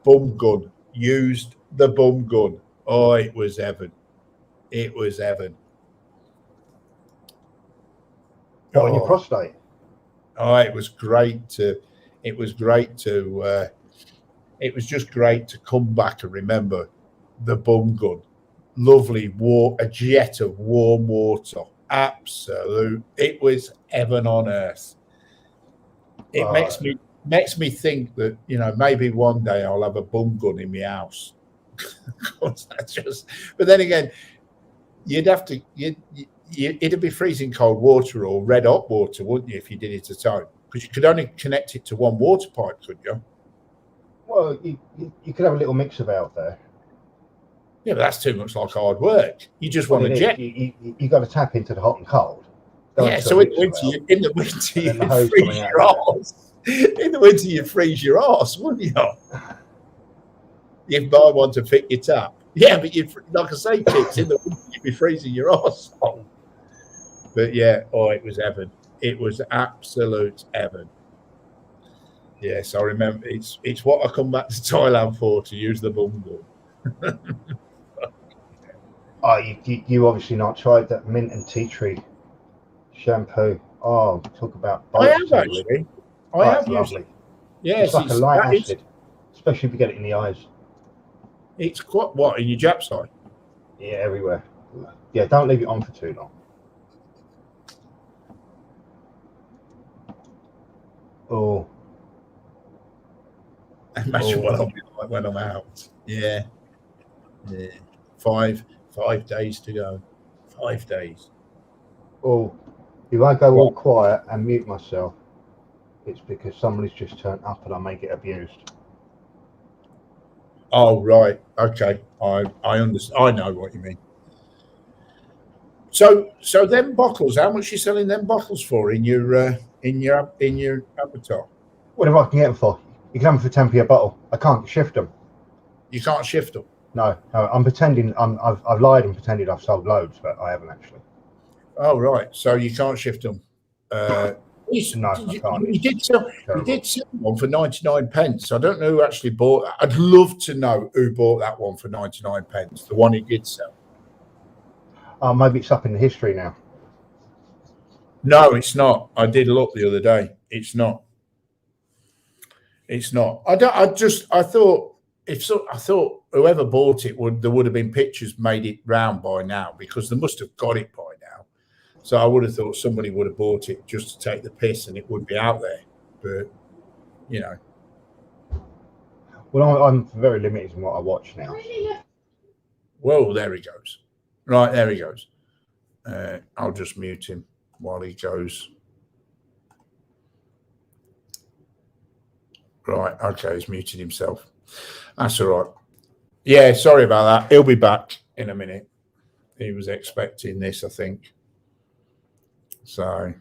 Bum gun. Used the bum gun. Oh, it was Evan. It was Evan. What, on your prostate? Oh, it was great to. It was just great to come back and remember the bum gun. Lovely a jet of warm water. Absolute. It was heaven on earth. it makes me think that, you know, maybe one day I'll have a bum gun in my house. That's just, but then again, you'd have to, it'd be freezing cold water or red hot water, wouldn't you, if you did it at home? Because you could only connect it to one water pipe, could you? Well, you could have a little mix of out there. Yeah, but that's too much like hard work. You just want to jet. You got to tap into the hot and cold. Yeah, so in the winter, you freeze your arse. In the winter, you freeze your arse, wouldn't you? You'd buy one to fit your tap. Yeah, but you'd, like I say, kids, in the winter, you'd be freezing your arse off. But yeah, oh, it was heaven. It was absolute heaven. Yes, I remember. It's what I come back to Thailand for, to use the bum gun. Oh, you obviously not tried that mint and tea tree shampoo. Oh, talk about. I have actually. I have used it. Yeah, it's like a light acid, especially if you get it in the eyes. It's quite what in your Jap's eye. Yeah, everywhere. Yeah, don't leave it on for too long. Oh. Imagine what I'll be like when I'm out. Yeah. Yeah. 5 days to go. 5 days. Oh, if I go all quiet and mute myself, it's because somebody's just turned up and I may get abused. Oh right, okay. I understand. I know what you mean. So them bottles, how much you selling them bottles for in your avatar? Whatever I can get them for. You can have them for 10p a bottle. I can't shift them. You can't shift them. No, I'm pretending. I've lied and pretended I've sold loads, but I haven't actually. Oh right, so you can't shift them. No, I can't. You did sell one for 99 pence. I don't know who actually bought that. I'd love to know who bought that one for 99 pence. The one he did sell. Maybe it's up in the history now. No, it's not. I did look the other day. It's not. It's not. I thought whoever bought it there would have been pictures made it round by now, because they must have got it by now. So I would have thought somebody would have bought it just to take the piss and it would be out there. But you know. Well, I'm very limited in what I watch now. Well, there he goes. Right, there he goes. I'll just mute him while he goes. Right, okay, he's muted himself. That's all right. Yeah, sorry about that. He'll be back in a minute. He was expecting this, I think. So,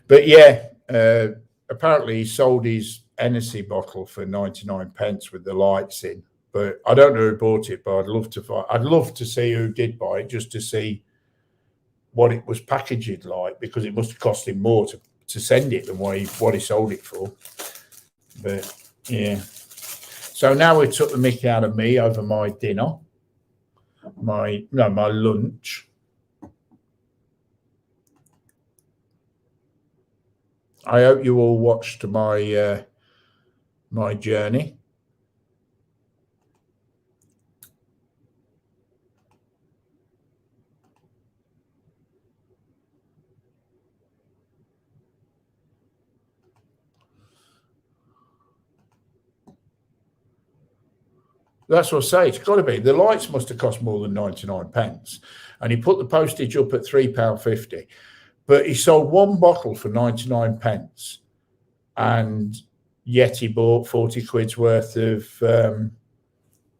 but yeah, apparently he sold his Hennessy bottle for 99 pence with the lights in. But I don't know who bought it, but I'd love to see who did buy it, just to see what it was packaged like, because it must have cost him more to send it than what he sold it for. But yeah. So now we took the mickey out of me over my dinner, my lunch. I hope you all watched my my journey. That's what I say. It's got to be. The lights must have cost more than 99 pence. And he put the postage up at £3.50. But he sold one bottle for 99 pence. And yet he bought 40 quid's worth of,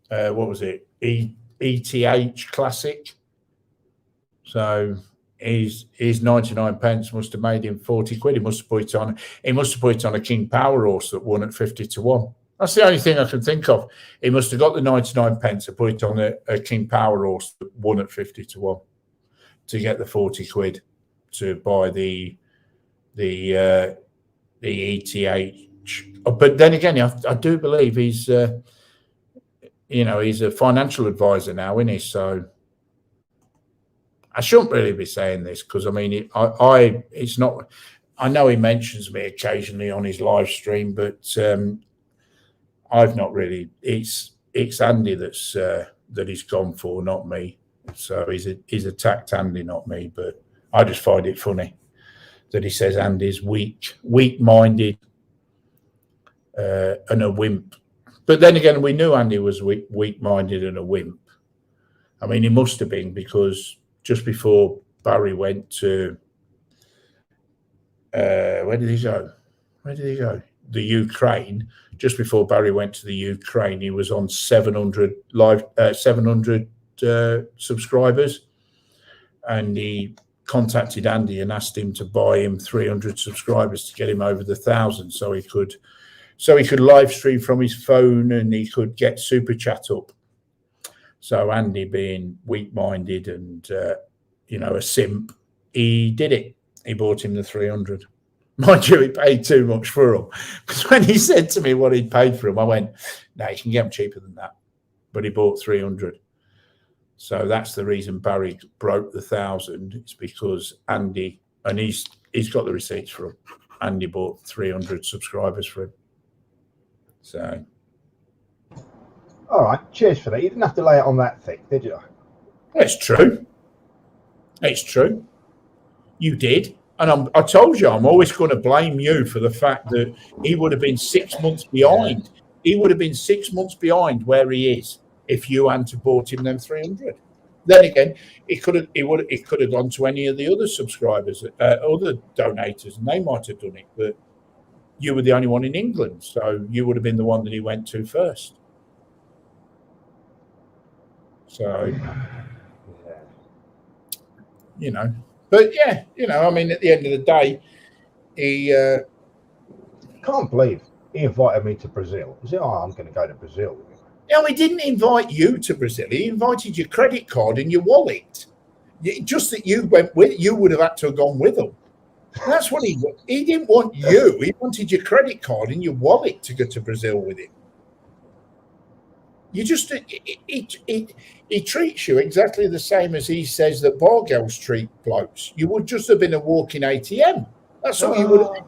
what was it? ETH Classic. So his 99 pence must have made him 40 quid. He must have put it on a King Power horse that won at 50 to 1. That's the only thing I can think of. He must have got the 99 pence and put it on a King Power horse that won at 50 to 1 to get the 40 quid to buy the ETH. But then again, I do believe he's he's a financial advisor now, isn't he? So I shouldn't really be saying this, because I mean, it's not. I know he mentions me occasionally on his live stream, but I've not really. It's Andy that he's gone for, not me. So he's attacked Andy, not me. But I just find it funny that he says Andy's weak-minded, and a wimp. But then again, we knew Andy was weak-minded and a wimp. I mean, he must have been, because just before Barry went to where did he go? The Ukraine. Just before Barry went to the Ukraine, he was on 700 subscribers, and he contacted Andy and asked him to buy him 300 subscribers to get him over the 1,000, so he could live stream from his phone and he could get super chat up. So Andy, being weak-minded and a simp, he did it. He bought him the 300. Mind you, he paid too much for them. Because when he said to me what he'd paid for them, I went, "No, you can get them cheaper than that." But he bought 300. So that's the reason Barry broke the 1,000. It's because Andy, and he's got the receipts for him. Andy bought 300 subscribers for him. So. All right, cheers for that. You didn't have to lay it on that thick, did you? It's true. It's true. You did. And I told you, I'm always going to blame you for the fact that he would have been 6 months behind. Yeah. He would have been 6 months behind where he is if you hadn't bought him them 300. Then again, it could have gone to any of the other subscribers, other donators, and they might have done it. But you were the only one in England, so you would have been the one that he went to first. So, But yeah, I mean, at the end of the day, he can't believe he invited me to Brazil. He said, "Oh, I'm going to go to Brazil." No, he didn't invite you to Brazil. He invited your credit card and your wallet. Just that you went with, you would have had to have gone with him. That's what he didn't want you. He wanted your credit card and your wallet to go to Brazil with him. You just he treats you exactly the same as he says that bar girls treat blokes. You would just have been a walking ATM. That's all you would have been.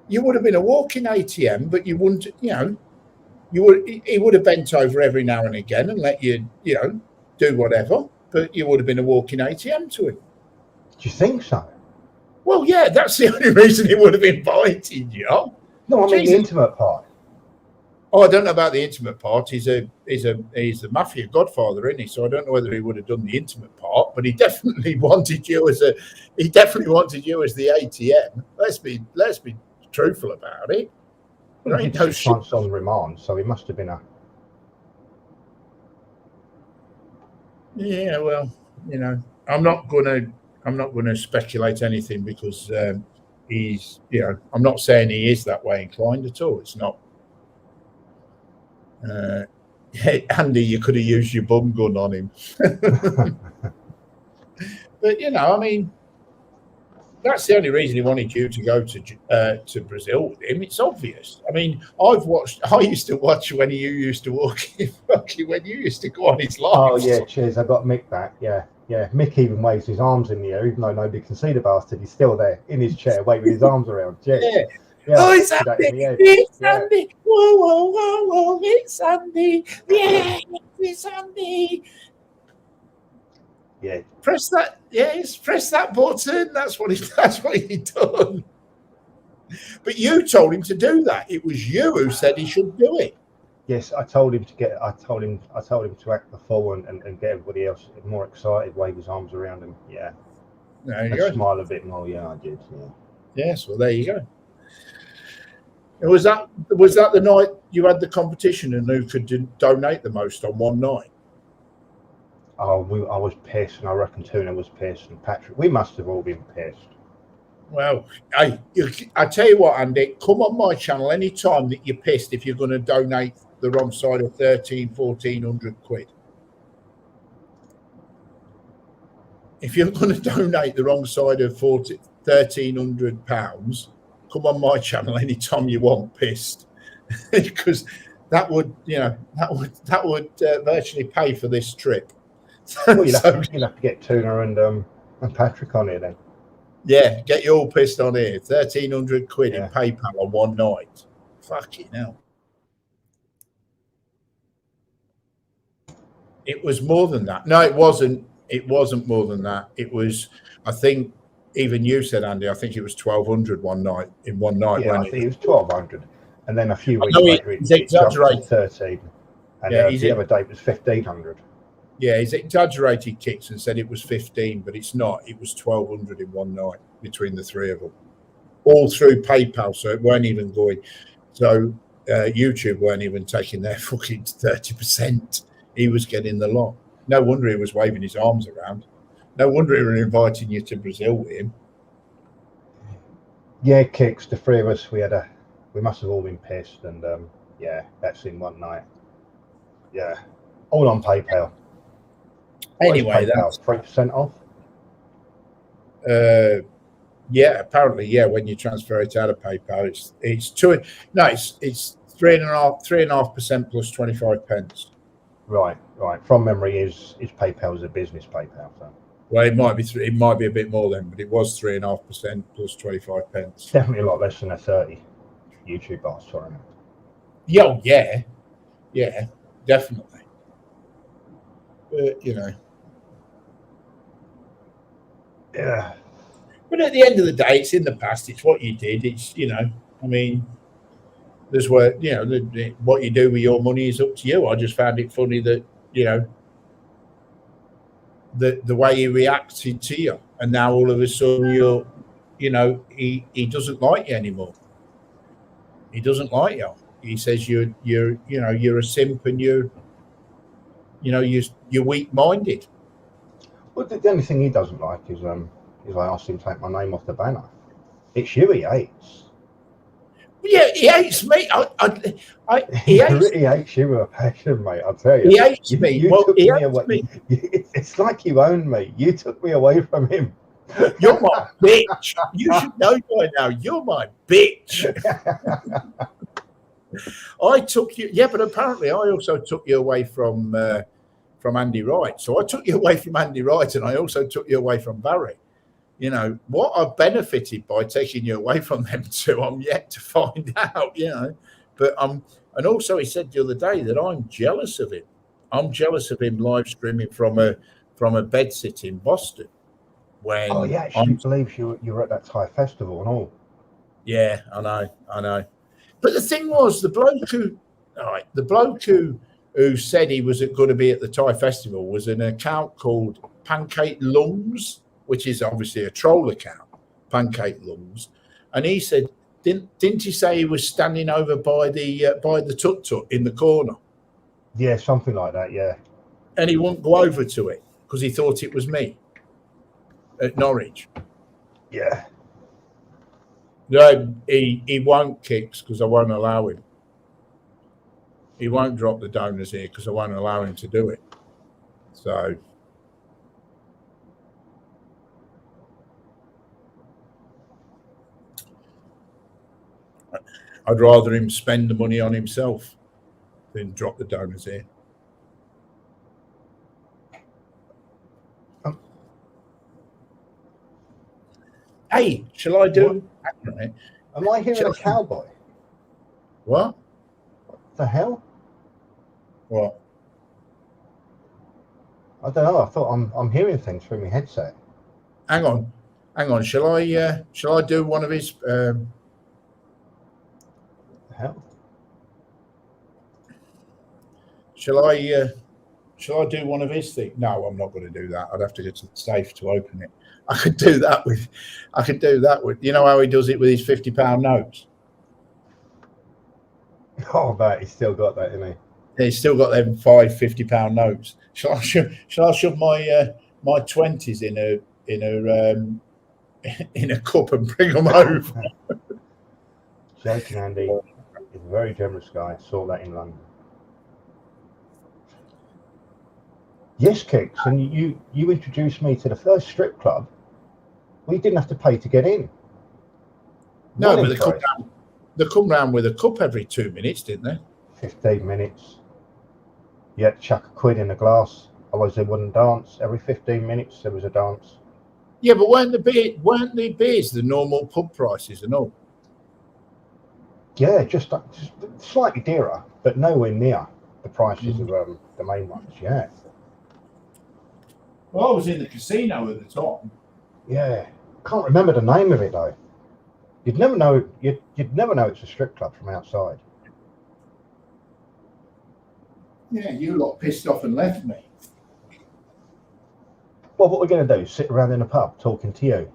You would have been a walking ATM, but you wouldn't, he would have bent over every now and again and let you, do whatever, but you would have been a walking ATM to him. Do you think so? Well, yeah, that's the only reason he would have invited you. No, I mean the intimate part. Oh, I don't know about the intimate part. He's a mafia godfather, isn't he? So I don't know whether he would have done the intimate part, but he definitely wanted you as the ATM. Let's be truthful about it. Well, he 6 months on remand, so he must have been a. Yeah, well, I'm not gonna speculate anything because he's, I'm not saying he is that way inclined at all. It's not. Andy, you could have used your bum gun on him. But I mean, that's the only reason he wanted you to go to Brazil with him. It's obvious. I mean, I used to watch when you used to when you used to go on his live. Oh yeah, cheers. I got Mick back. Yeah. Mick even waves his arms in the air, even though nobody can see the bastard. He's still there in his chair, waving his arms around. Cheers. Yeah. Oh, it's Andy! It's Andy! Whoa, whoa, whoa, whoa! It's Andy! Yeah, it's Andy! Yeah. Press that! Yes, press that button. That's what he done. But you told him to do that. It was you who said he should do it. Yes, I told him to act the fool and get everybody else more excited, wave his arms around him. Yeah. There you go. Smile a bit more. Yeah, I did. Yeah. Yes. Well, there you go. And was that the night you had the competition and who could donate the most on one night? Oh, I was pissed, and I reckon Tuna was pissed, and Patrick. We must have all been pissed. Well, I tell you what, Andy, come on my channel any time that you're pissed if you're going to donate the wrong side of 1,400 quid. If you're going to donate the wrong side of £1,300, come on my channel anytime you want pissed, because that would virtually pay for this trip. Well, you'll have to get Tuna and Patrick on here then. Yeah, get you all pissed on here. 1,300 quid in PayPal on one night. Fucking hell. It was more than that. No, it wasn't. It wasn't more than that. It was, I think, even you said, Andy, I think it was 1,200 one night in one night. Yeah, I think it was 1,200, and then a few weeks know later he's it jumped to exaggerated. 13, and Yeah, the other day it was 1,500. Yeah, he's exaggerated Kicks and said it was 15, but it's not. It was 1,200 in one night between the three of them, all through PayPal. So it weren't even going. So YouTube weren't even taking their fucking 30%. He was getting the lot. No wonder he was waving his arms around. No wonder he was inviting you to Brazil with him. Yeah, Kicks. The three of us, we must have all been pissed, and yeah, that's in one night. Yeah, all on PayPal. Anyway, that's 3% off. Yeah, apparently, yeah. When you transfer it out of PayPal, it's 3.5% plus 25 pence. Right. From memory, is PayPal is a business PayPal? So. Well, it might be a bit more then, but it was 3.5% plus 25 pence. Definitely a lot less than a 30 YouTube bar, sorry. Yeah, definitely. You know. Yeah. But at the end of the day, it's in the past. It's what you did. It's, you know, I mean, there's where, you know, what you do with your money is up to you. I just found it funny that, you know, the way he reacted to you, and now all of a sudden you're, you know, he doesn't like you anymore. He doesn't like you. He says you're a simp, and you're weak-minded. Well, the only thing he doesn't like is I asked him to take my name off the banner. It's you he hates. Yeah, he hates me. He hates you with a passion, mate. I'll tell you. He hates me. You well, took he me hates away. me. It's like you own me. You took me away from him. You're my bitch. You should know by now. You're my bitch. I took you. Yeah, but apparently I also took you away from Andy Wright. So I took you away from Andy Wright, and I also took you away from Barry. You know, what I've benefited by taking you away from them two, I'm yet to find out, you know. But and also he said the other day that I'm jealous of him. I'm jealous of him live streaming from a bed sit in Boston. When he actually believes you were at that Thai festival and all. Yeah, I know. But the thing was, the bloke who said he was going to be at the Thai festival was an account called Pancake Lungs, which is obviously a troll account, Pancake Lungs, and he said, didn't he say he was standing over by the tut-tut in the corner? Yeah, something like that. Yeah. And he wouldn't go over to it because he thought it was me at Norwich. Yeah. No, he won't Kicks because I won't allow him. He won't drop the donors here because I won't allow him to do it. So. I'd rather him spend the money on himself than drop the donors here. Hey, shall I do? Am I hearing a cowboy? What? What the hell? What? I don't know. I thought I'm hearing things through my headset. Hang on. Shall I do one of his? The hell? Shall I do one of his things? No, I'm not going to do that. I'd have to go to the safe to open it. I could do that with. You know how he does it with his £50 notes. Oh, but he's still got that, isn't he? Yeah, he's still got them £50 notes. Shall I shove my 20s in a cup and bring them over? Joking, Andy. He's a very generous guy. I saw that in London. Yes, Kicks, and you introduced me to the first strip club. We didn't have to pay to get in. No, but they come round with a cup every 2 minutes, didn't they? 15 minutes. You had to chuck a quid in a glass, otherwise they wouldn't dance. Every 15 minutes there was a dance. Yeah, but weren't the beers the normal pub prices and all? Yeah, just slightly dearer, but nowhere near the prices of the main ones. Yeah. Well, I was in the casino at the time. Yeah, can't remember the name of it though. You'd never know. You'd never know it's a strip club from outside. Yeah, you lot pissed off and left me. Well, what we're going to do? Sit around in a pub talking to you,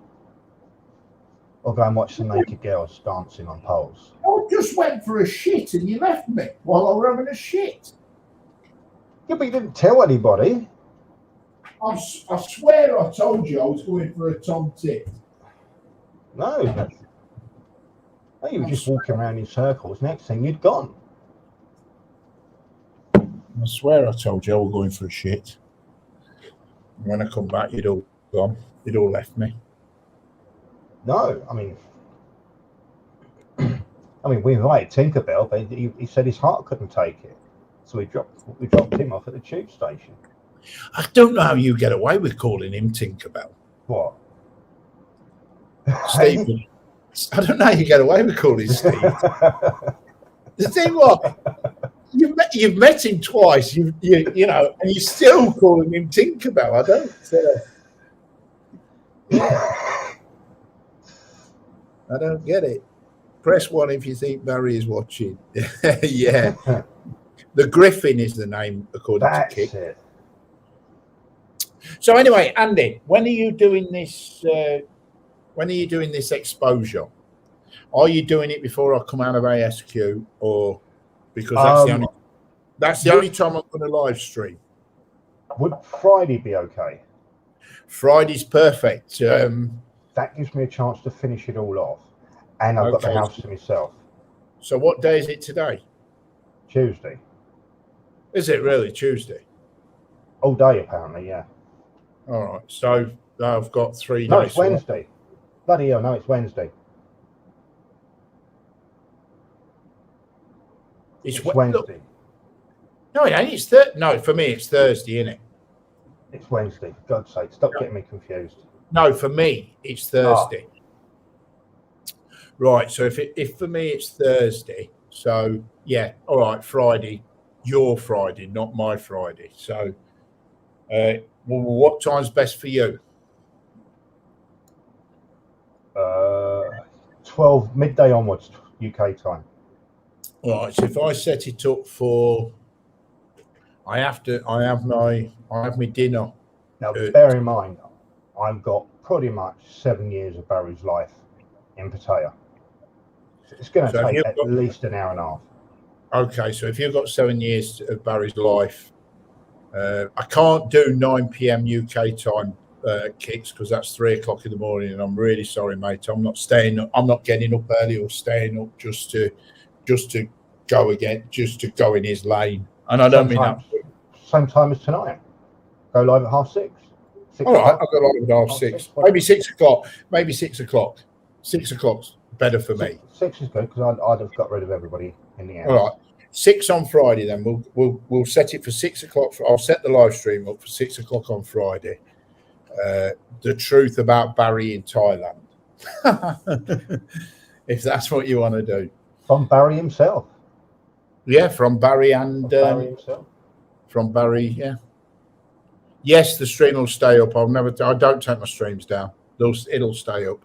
or go and watch some naked girls dancing on poles? I just went for a shit and you left me while I was having a shit. Yeah, but you didn't tell anybody. I swear I told you I was going for a tom tit. No, you were just walking around in circles. Next thing, you'd gone. I swear I told you I was going for a shit. When I come back, you'd all gone. You'd all left me. No, I mean, we invited Tinkerbell, but he said his heart couldn't take it, so we dropped him off at the tube station. I don't know how you get away with calling him Tinkerbell. What? Steve. I don't know how you get away with calling Steve. The thing what? You've met him twice, you know, and you're still calling him Tinkerbell. I don't get it. Press 1 if you think Barry is watching. Yeah. The Griffin is the name according to Kit. It. So anyway, Andy, when are you doing this? When are you doing this exposure? Are you doing it before I come out of ASQ, or because that's the only time I'm going to live stream? Would Friday be okay? Friday's perfect. That gives me a chance to finish it all off, and I've got the house to myself. So what day is it today? Tuesday. Is it really Tuesday? All day, apparently, yeah. All right. So I've got 3 days. No, it's Wednesday. Bloody hell, no, it's Wednesday. It's Wednesday. Look, no, it ain't. It's no, for me, it's Thursday, isn't it? It's Wednesday. For God's sake, stop getting me confused. No, for me, it's Thursday. Oh. Right. So if for me it's Thursday, so yeah, all right, Friday, your Friday, not my Friday. So, what time's best for you? 12 midday onwards, UK time. All right. So if I set it up for, I have my dinner. Now, bear in mind, I've got pretty much 7 years of Barry's life in Pattaya. So it's going to take at least an hour and a half. Okay, so if you've got 7 years of Barry's life, I can't do 9 p.m. UK time kicks because that's 3 o'clock in the morning, and I'm really sorry, mate. I'm not getting up early or staying up just to go again, just to go in his lane. And I don't mean that. Same time as tonight. Go live at 6:30. All right, I'll go live at 6:30. Maybe 6 o'clock. Maybe 6 o'clock. 6 o'clock's better for me. 6 is good because I'd have got rid of everybody in the end. All right. 6 on Friday, then we'll set it for 6 o'clock. I'll set the live stream up for 6 o'clock on Friday. The truth about Barry in Thailand, if that's what you want to do. From Barry himself. Yeah, from Barry and Barry himself. From Barry, yeah. Yes, the stream will stay up. I don't take my streams down. It'll stay up.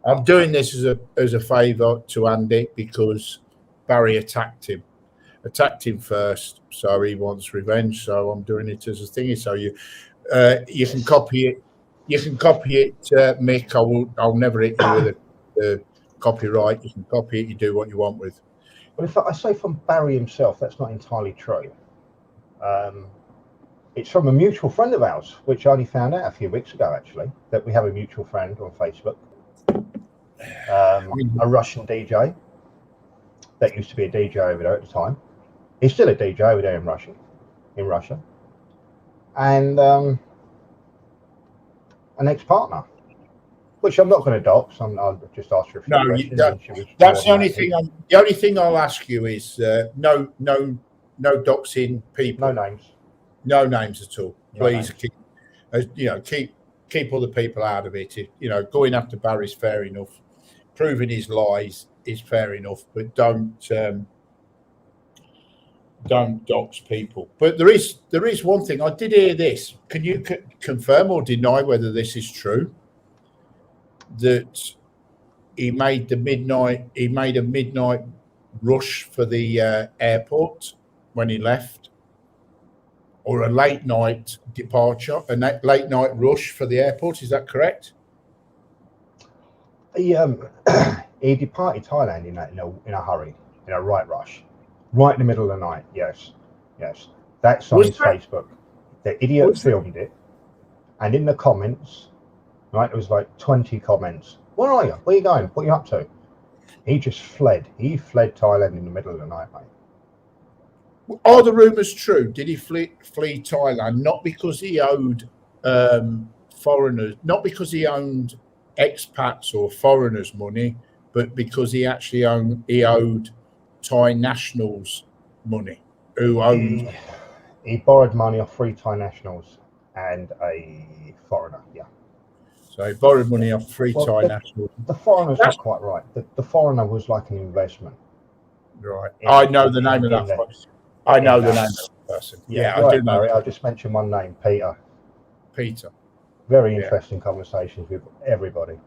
I'm doing this as a favour to Andy because Barry attacked him first, so he wants revenge. So I'm doing it as a thingy. So you can copy it. You can copy it, Mick. I'll never hit you with the copyright. You can copy it. You do what you want with. Well, if I say from Barry himself, that's not entirely true. It's from a mutual friend of ours, which I only found out a few weeks ago, actually, that we have a mutual friend on Facebook. A Russian DJ that used to be a DJ over there at the time. He's still a DJ over there in Russia. And an ex-partner, which I'm not going to dox. I'll just ask you a few questions. That's the only thing. The only thing I'll ask you is no doxing people. No names at all. Please keep other people out of it. Going after Barry's fair enough. Proving his lies is fair enough, but don't dox people. But there is one thing. I did hear this. Can you confirm or deny whether this is true? that he made a midnight rush for the airport when he left, or a late night departure, late night rush for the airport. Is that correct? He he departed Thailand in a hurry, in a right rush, right in the middle of the night. Yes. That's on his Facebook. The idiot filmed it, and in the comments, right, there was like 20 comments. Where are you? Where are you going? What are you up to? He just fled. He fled Thailand in the middle of the night, mate. Are the rumours true? Did he flee Thailand not because he owed foreigners, not because he owned expats or foreigners money, but because he actually owed Thai nationals money who owned? He borrowed money off 3 Thai nationals and a foreigner. Yeah. So he borrowed money off 3 Thai nationals. The foreigner's not quite right. The foreigner was like an investment. Right. I know the name of that person. I know the name of that person. Yeah, right, I do know. Barry, I'll just mention one name, Peter. Peter. Very interesting conversations with everybody.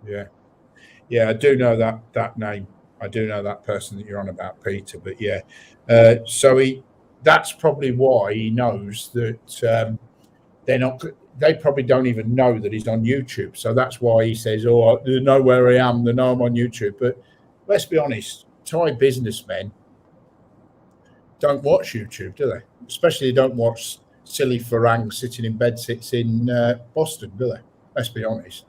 Yeah, I do know that name. I do know that person that you're on about, Peter. But yeah, so that's probably why he knows that they're not. They probably don't even know that he's on YouTube. So that's why he says, "Oh, they know where I am. They know I'm on YouTube." But let's be honest, Thai businessmen don't watch YouTube, do they? Especially they don't watch silly Farang sitting in bed sits in Boston, do they? Let's be honest.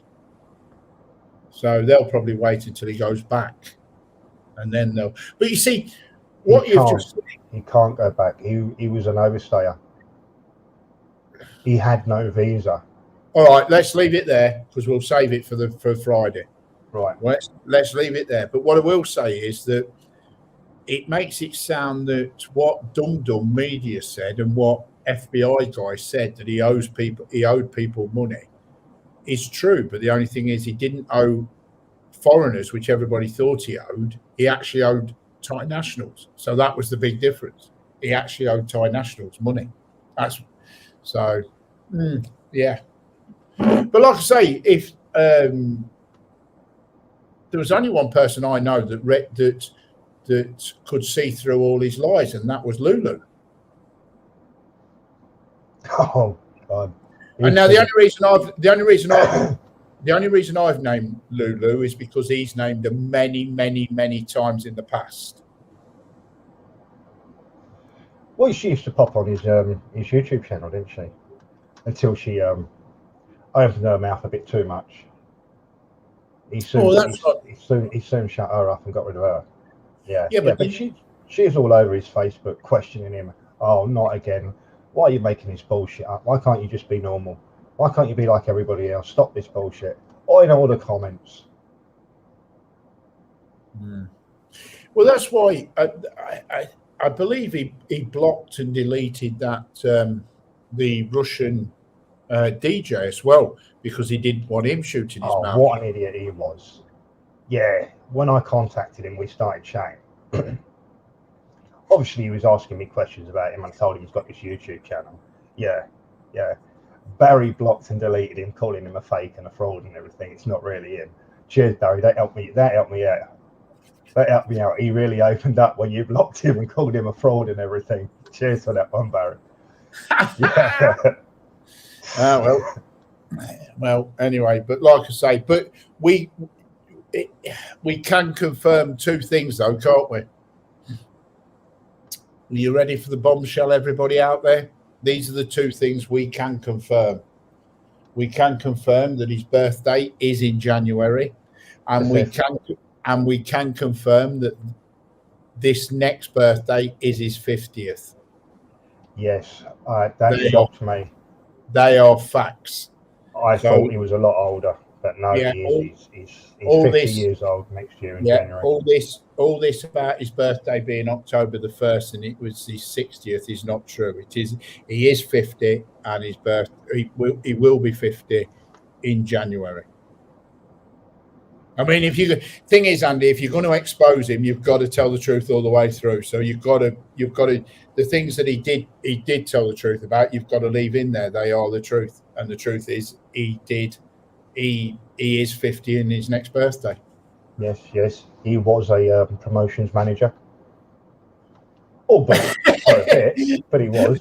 So they'll probably wait until he goes back, and then they'll. But you see, what you've just said, he can't go back. He was an overstayer. He had no visa. All right, let's leave it there because we'll save it for Friday. Right. Let's leave it there. But what I will say is that it makes it sound that what Dum Dum Media said and what FBI guy said that he owed people money is true. But the only thing is he didn't owe foreigners, which everybody thought he owed. He actually owed Thai nationals. So that was the big difference. He actually owed Thai nationals money. That's so, yeah. But like I say, if there was only one person I know that could see through all his lies, and that was Lulu. Oh God! And now the only reason I've named Lulu is because he's named her many, many, many times in the past. Well, she used to pop on his YouTube channel, didn't she? Until she opened her mouth a bit too much. He soon shut her up and got rid of her. Yeah, but she is all over his Facebook questioning him. Oh, not again. Why are you making this bullshit up? Why can't you just be normal? Why can't you be like everybody else? Stop this bullshit. I know all the comments. Well, that's why I believe he blocked and deleted that the Russian DJ as well because he didn't want him shooting his mouth. What an idiot he was. Yeah, when I contacted him, we started chatting. Obviously, he was asking me questions about him and told him he's got this YouTube channel. Yeah. Barry blocked and deleted him, calling him a fake and a fraud and everything. It's not really him. Cheers, Barry. That helped me out. That helped me out. He really opened up when you blocked him and called him a fraud and everything. Cheers for that one, Barry. Yeah. Well, anyway, but like I say, but we can confirm 2 things though, can't we? Are you ready for the bombshell, everybody out there? These are the 2 things we can confirm. We can confirm that his birthday is in January, and we can confirm that this next birthday is his 50th. Yes, that shocked me. They are facts. I thought he was a lot older, but no, he's 50 years old next year in January. All this about his birthday being October the 1st and it was his 60th is not true. He is 50 and he will be 50 in January. I mean, thing is, Andy, if you're going to expose him, you've got to tell the truth all the way through. So you've got to the things that he did tell the truth about, you've got to leave in there. They are the truth, and the truth is he did he is 50 in his next birthday. Yes. He was a promotions manager. Oh, but for a bit, but he was.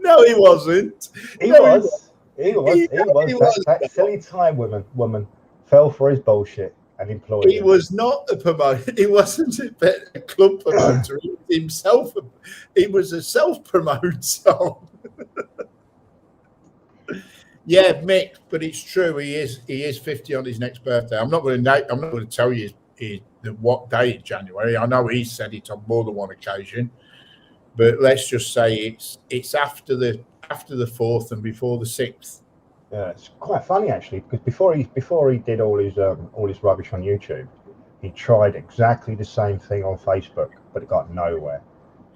No, he wasn't. He No, was. He was. That not. silly Thai woman fell for his bullshit and employed He him. was not a promoter. He wasn't a club promoter. He was himself. He was a self-promote song. Yeah, Mick, but it's true. He is 50 on his next birthday. I'm not going to tell you what day in January. I know he said it on more than one occasion, but let's just say it's after the 4th and before the 6th. Yeah, it's quite funny actually, because before he did all his rubbish on YouTube, he tried exactly the same thing on Facebook, but it got nowhere.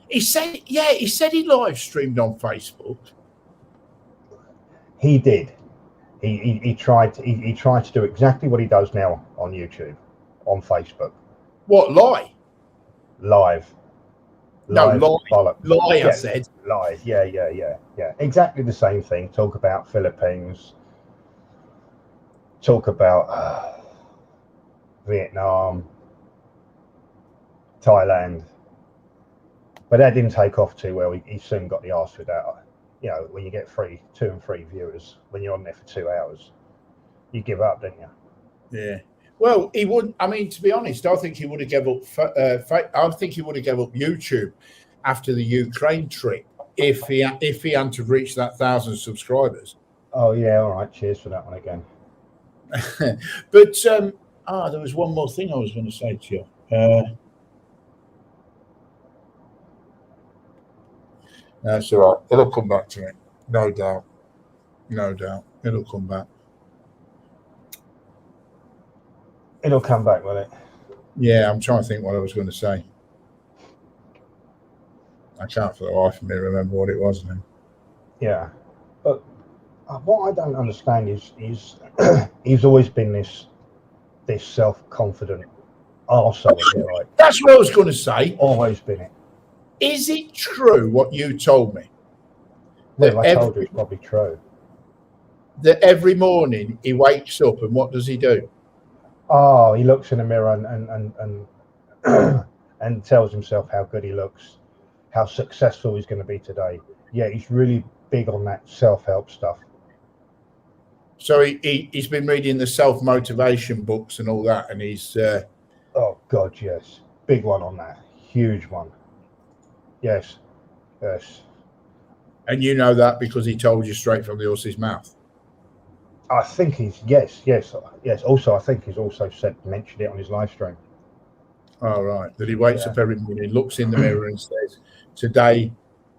He said he live streamed on Facebook. He did. He tried to do exactly what he does now on YouTube, on Facebook. What, lie? Live. No, lie. Lie, yeah, I said. Lie. Yeah. Exactly the same thing. Talk about Philippines. Talk about Vietnam, Thailand. But that didn't take off too well. He soon got the arse with that. You know, when you get 2 and 3 viewers, when you're on there for 2 hours, you give up, don't you? Yeah. Well, he would. I mean, to be honest, I think he would have given up. I think he would have given up YouTube after the Ukraine trip if he hadn't have reached that 1,000 subscribers. Oh yeah, all right. Cheers for that one again. But there was one more thing I was going to say to you. That's all right. It'll come back to me, no doubt. It'll come back. It'll come back, will it? Yeah, I'm trying to think what I was going to say. I can't for the life of me remember what it was now. Yeah, but what I don't understand is he's always been this self-confident arsehole, is it right? That's what I was going to say. Always been it. Is it true what you told me? Well, I told you it's probably true. That every morning he wakes up and what does he do? Oh, he looks in the mirror and and tells himself how good he looks, how successful he's going to be today. Yeah, he's really big on that self-help stuff. So he's been reading the self-motivation books and all that, and he's... Oh, God, yes. Big one on that. Huge one. Yes. And you know that because he told you straight from the horse's mouth? I think he's... Yes. Also, I think he's also mentioned it on his live stream. Oh, right. That he wakes up every morning, looks in the mirror and says, today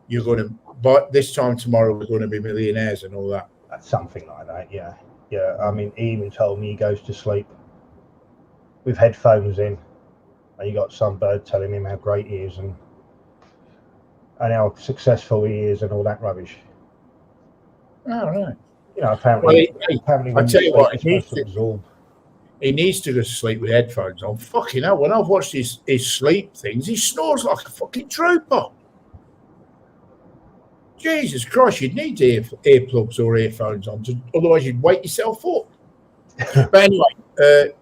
you're going to... But this time tomorrow we're going to be millionaires and all that. Something like that, yeah. I mean, he even told me he goes to sleep with headphones in, and you got some bird telling him how great he is and how successful he is and all that rubbish. Oh, right. You know, apparently I tell you what, he needs to go to sleep with headphones on. Fucking hell, when I've watched his sleep things, he snores like a fucking trooper. Jesus Christ, you'd need earplugs or earphones on, otherwise you'd wake yourself up. But anyway, it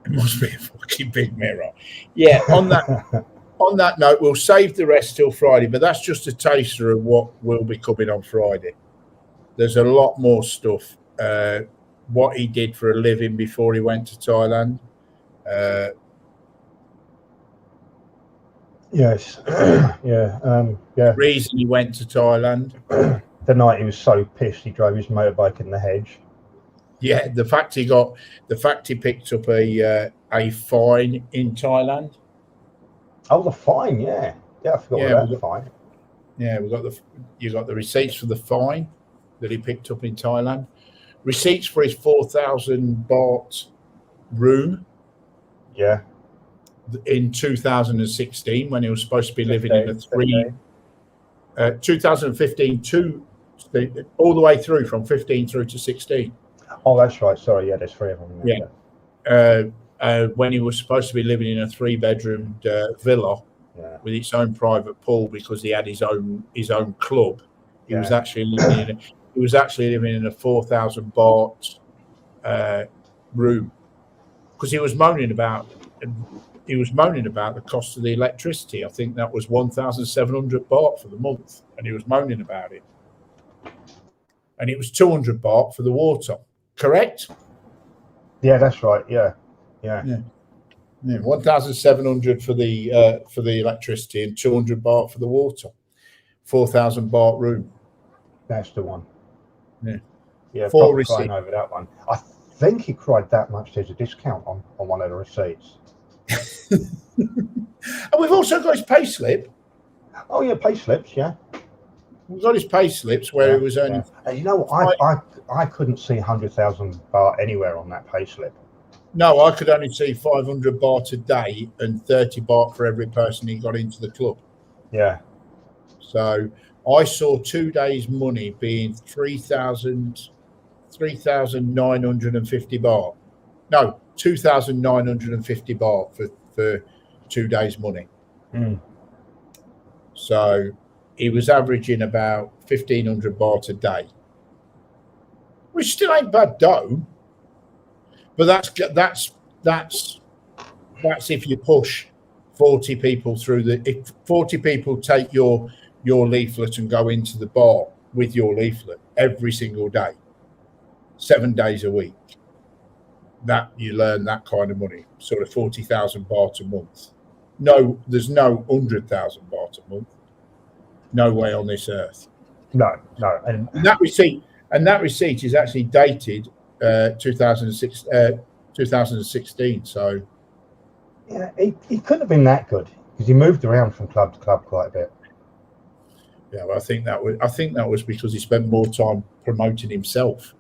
must be a fucking big mirror. Yeah, on that note, we'll save the rest till Friday, but that's just a taster of what will be coming on Friday. There's a lot more stuff. What he did for a living before he went to Thailand. Yes. Yeah. The reason he went to Thailand. The night he was so pissed he drove his motorbike in the hedge. Yeah, the fact he picked up a fine in Thailand. Oh, the fine, yeah. I forgot about the fine. Yeah, you got the receipts for the fine that he picked up in Thailand. Receipts for his 4,000 baht room. Yeah. In 2016, when he was supposed to be living in a 2015 all the way through from 15 through to 16. Oh, that's right. Sorry, yeah, there's 3 of them. Yeah. When he was supposed to be living in a 3-bedroom villa with its own private pool because he had his own club. He was actually living in he was actually living in a 4,000 baht room because he was moaning about the cost of the electricity. I think that was 1,700 baht for the month, and he was moaning about it. And it was 200 baht for the water. Correct? Yeah, that's right. Yeah. 1,700 for the electricity and 200 baht for the water. 4,000 baht room. That's the one. Yeah. Four crying over that one. I think he cried that much. There's a discount on one of the receipts. And we've also got his pay slip. Oh yeah, pay slips. Yeah. We've got his pay slips where it was earning. Yeah. And you know what? I couldn't see 100,000 baht anywhere on that pay slip. No, I could only see 500 baht a day and 30 baht for every person he got into the club. Yeah. So I saw 2 days' money being 3,950 baht. No, 2,950 baht for 2 days' money. Mm. So he was averaging about 1,500 baht a day, which still ain't bad dough. But that's if you push 40 people through if 40 people take your leaflet and go into the bar with your leaflet every single day, 7 days a week, that you learn that kind of money, sort of 40,000 baht a month. No, there's no 100,000 baht a month. No way on this earth. No. And that receipt is actually dated 2016. So yeah, he couldn't have been that good because he moved around from club to club quite a bit. Yeah, well, I think that was because he spent more time promoting himself.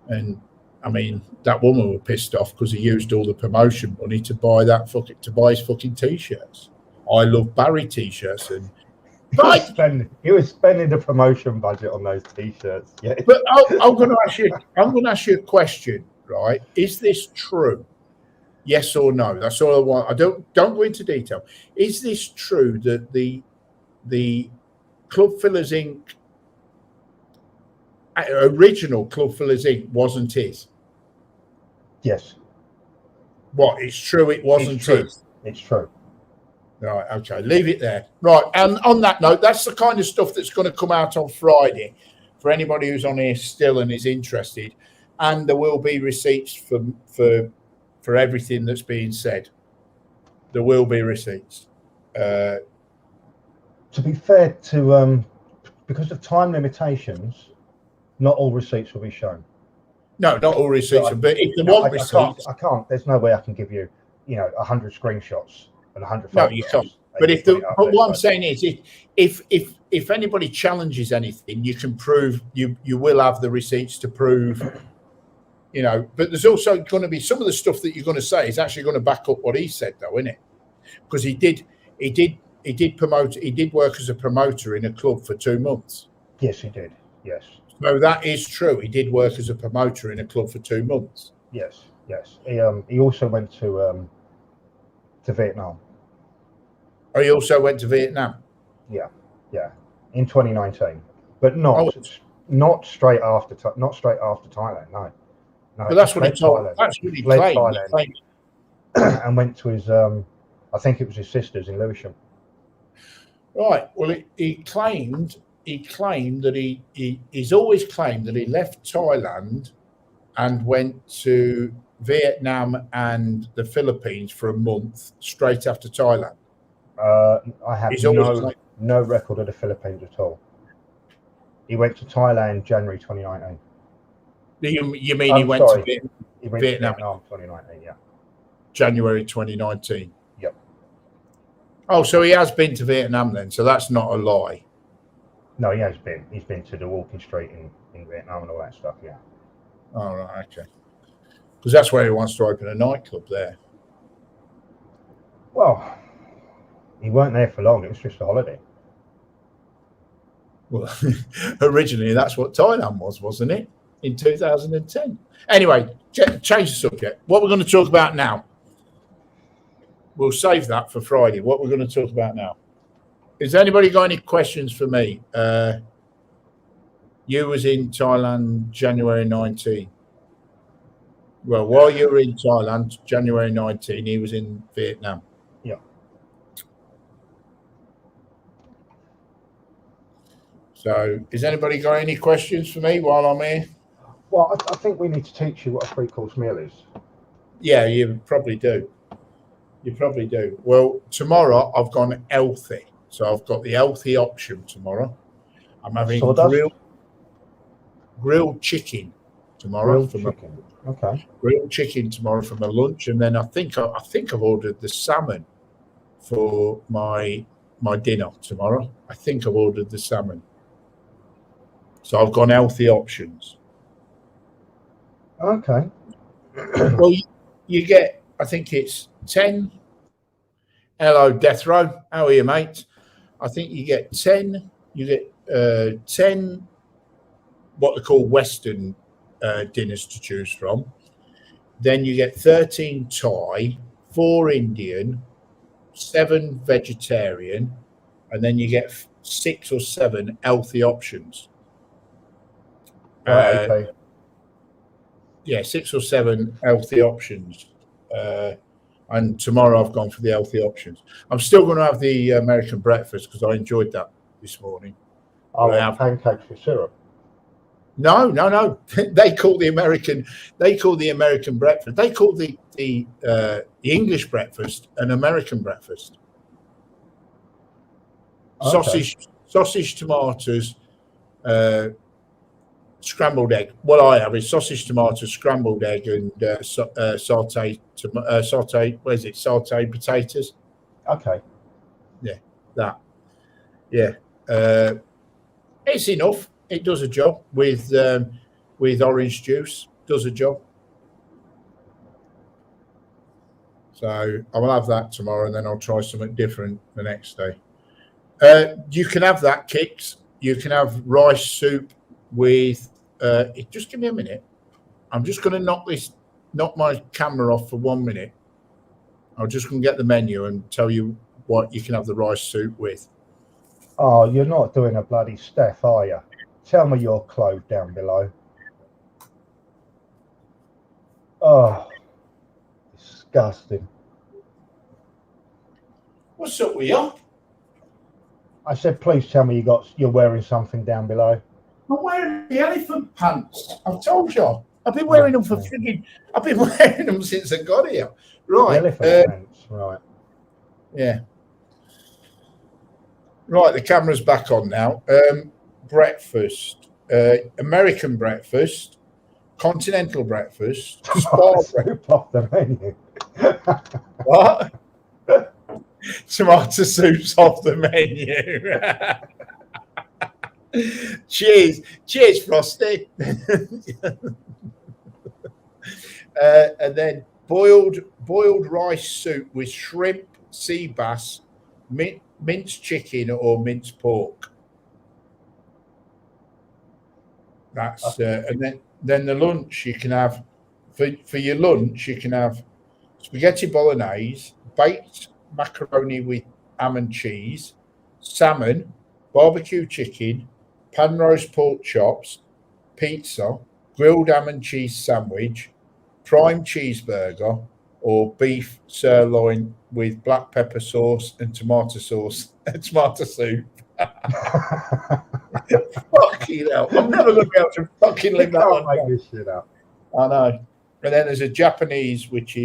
And I mean, that woman was pissed off because he used all the promotion money to buy his fucking t-shirts. I love Barry t-shirts, and he was spending the promotion budget on those t-shirts. Yeah. But I'm going to ask you a question, right? Is this true? Yes or no? That's all I want. I don't go into detail. Is this true that the Club Fillers Inc. original Club Fillers Inc. wasn't his? Yes. What? It's true. It wasn't his. It's true. Right, okay, leave it there. Right, and on that note, that's the kind of stuff that's going to come out on Friday for anybody who's on here still and is interested. And there will be receipts for everything that's being said. There will be receipts. To be fair to because of time limitations, not all receipts will be shown. No, not all receipts, but if they want receipts, I can't. There's no way I can give you, 100 screenshots. And 100 no, you can't. But what I'm saying is, if anybody challenges anything, you can prove you will have the receipts to prove, But there's also going to be some of the stuff that you're going to say is actually going to back up what he said, though, isn't it? Because he did promote. He did work as a promoter in a club for 2 months. Yes, he did. Yes. So that is true. He did work as a promoter in a club for 2 months. Yes. He also went to Vietnam. Oh, he also went to Vietnam? Yeah, in 2019, but not straight after Thailand. No. But that's what he told. That's what he claimed. And went to his, I think it was his sister's in Lewisham. Right. Well, he claimed that he's always claimed that he left Thailand and went to Vietnam and the Philippines for a month straight after Thailand. I have no record of the Philippines at all. He went to Thailand January 2019. You mean he went to Vietnam 2019? Yeah. January 2019. Yep. Oh, so he has been to Vietnam then. So that's not a lie. No, he has been. He's been to the Walking Street in Vietnam and all that stuff. Yeah. Oh, right. Okay. Because that's where he wants to open a nightclub there. Well, he weren't there for long. It was just a holiday. Well, originally that's what Thailand was, wasn't it? In 2010. Anyway, change the subject. What we're going to talk about now. We'll save that for Friday. What we're going to talk about now. Has anybody got any questions for me? You was in Thailand January 19. Well, while you were in Thailand January 19, he was in Vietnam. Yeah. So, has anybody got any questions for me while I'm here? Well, I think we need to teach you what a 3-course meal is. Yeah, you probably do. You probably do. Well, tomorrow I've gone healthy. So I've got the healthy option tomorrow. I'm having grilled chicken tomorrow. Okay. Grilled chicken tomorrow for my lunch, and then I think I've ordered the salmon for my dinner tomorrow. I think I've ordered the salmon. So I've gone healthy options. Okay. Well, you get, I think it's 10. Hello, Death Row. How are you, mate? I think you get 10. You get 10 what they call Western dinners to choose from. Then you get 13 Thai, 4 Indian, 7 vegetarian, and then you get 6 or 7 healthy options. Right, okay. Yeah, 6 or 7 healthy options. And tomorrow I've gone for the healthy options. I'm still going to have the American breakfast because I enjoyed that this morning. Oh, pancakes with syrup. No. They call the American breakfast. They call the English breakfast an American breakfast. Okay. Sausage, tomatoes, scrambled egg. What I have is sausage, tomatoes, scrambled egg, and sauteed. What is it? Sauteed potatoes. Okay. Yeah, that. Yeah, it's enough. It does a job with orange juice. Does a job. So I will have that tomorrow, and then I'll try something different the next day. You can have that, Kicks. You can have rice soup with. Just give me a minute. I'm just going to knock my camera off for 1 minute. I'm just going to get the menu and tell you what you can have the rice soup with. Oh, you're not doing a bloody Steph, are you? Tell me your clothes down below. Oh, disgusting. What's up with you? I said, please tell me you're wearing something down below. I'm wearing the elephant pants. I've told you. I've been wearing them I've been wearing them since I got here. Right. The elephant pants, right. Yeah. Right, the camera's back on now. Breakfast. American breakfast. Continental breakfast. Soup off the menu. What? Tomato soup's off the menu. Cheers, Frosty. And then boiled rice soup with shrimp, sea bass, minced chicken, or minced pork. That's and then the lunch you can have for your lunch you can have spaghetti bolognese, baked macaroni with ham and cheese, salmon, barbecue chicken, pan roast pork chops, pizza, grilled ham and cheese sandwich, prime cheeseburger, or beef sirloin with black pepper sauce and tomato soup. Fucking hell. I'm never going to be able to fucking live that one. Make this shit up. I know. And then there's a Japanese, which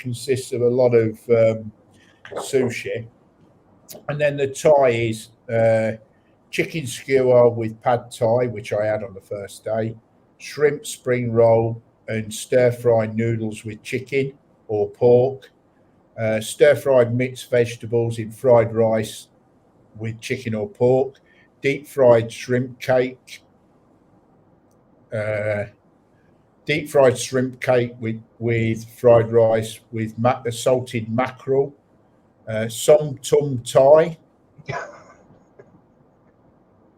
consists of a lot of sushi. And then the Thai is chicken skewer with pad Thai, which I had on the first day, shrimp spring roll, and stir-fried noodles with chicken or pork, stir-fried mixed vegetables in fried rice with chicken or pork, deep-fried shrimp cake, with fried rice with salted mackerel, som tum Thai.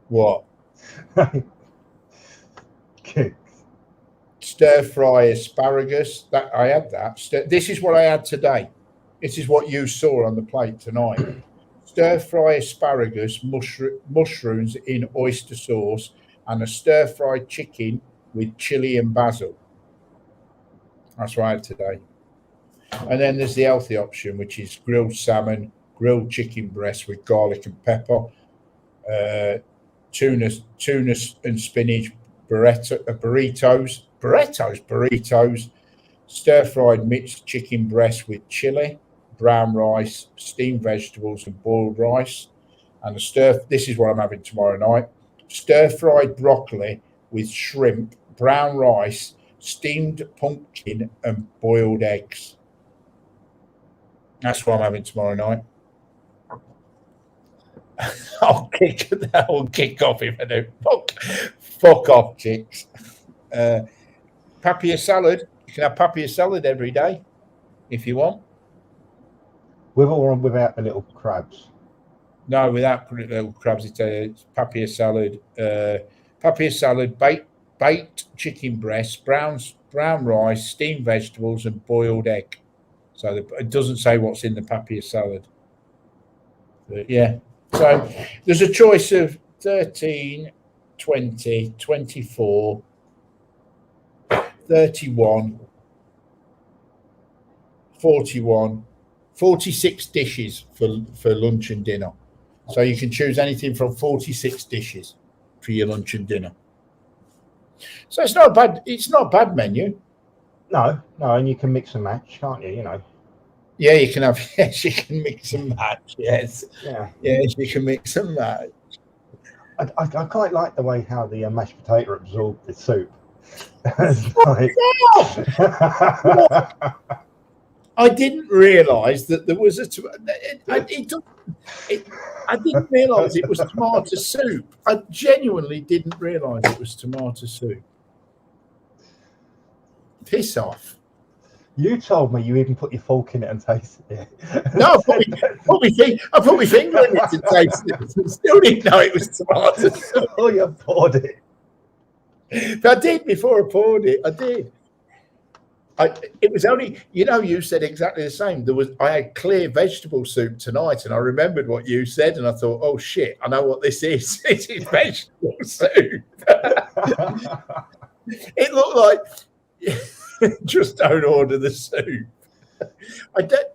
What? Stir fry asparagus. That I had that. This is what I had today. This is what you saw on the plate tonight. Stir fry asparagus, mushrooms in oyster sauce, and a stir-fried chicken with chili and basil. That's what I had today. And then there's the healthy option, which is grilled salmon, grilled chicken breast with garlic and pepper, tuna and spinach burritos, stir-fried mixed chicken breast with chili, brown rice, steamed vegetables and boiled rice, and this is what I'm having tomorrow night, stir-fried broccoli with shrimp, brown rice, steamed pumpkin and boiled eggs. That's what I'm having tomorrow night. I'll kick off if I do. Fuck off, chicks. Papier salad. You can have papier salad every day if you want. With or without the little crabs? No, without little crabs. It's papier salad. Papier salad, baked chicken breast, brown rice, steamed vegetables, and boiled egg. So it doesn't say what's in the papier salad. But yeah. So there's a choice of 13, 20, 24, 31, 41, 46 dishes for lunch and dinner. So you can choose anything from 46 dishes for your lunch and dinner. So it's not a bad menu. No, and you can mix and match, can't you? You know. Yeah, you can have. Yes, you can mix and match. Yes. Yeah. Yes, you can mix and match. I quite like the way how the mashed potato absorbed the soup. I didn't realise that there was I didn't realise it was tomato soup. I genuinely didn't realise it was tomato soup. Piss off. You told me you even put your fork in it and tasted it. No, I put my finger in it to taste it. Still didn't know it was tomato soup. Oh, you poured it. But I did before I poured it. I did. It was only, you said exactly the same. I had clear vegetable soup tonight, and I remembered what you said, and I thought, oh shit, I know what this is. This is vegetable soup. It looked like just don't order the soup. I don't.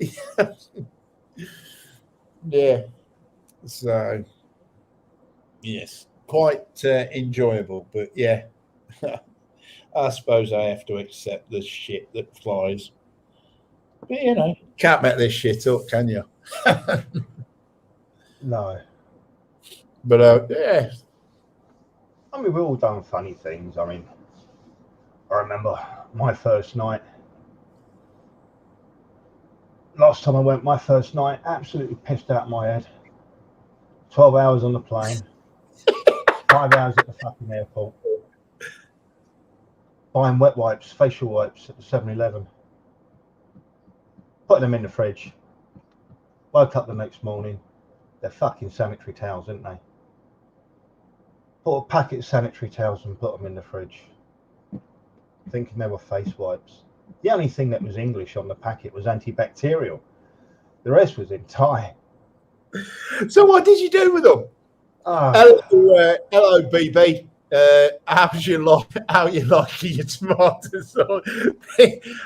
Yeah. So yes, quite enjoyable, but yeah. I suppose I have to accept the shit that flies. But, can't make this shit up, can you? No. But, yeah. I mean, we've all done funny things. I mean, I remember my first night. Last time I went, my first night, absolutely pissed out my head. 12 hours on the plane. 5 hours at the fucking airport. Buying wet wipes, facial wipes at the 7-Eleven. Putting them in the fridge. Woke up the next morning. They're fucking sanitary towels, aren't they? Bought a packet of sanitary towels and put them in the fridge. Thinking they were face wipes. The only thing that was English on the packet was antibacterial. The rest was in Thai. So what did you do with them? Hello, BB. How you liking your tomatoes?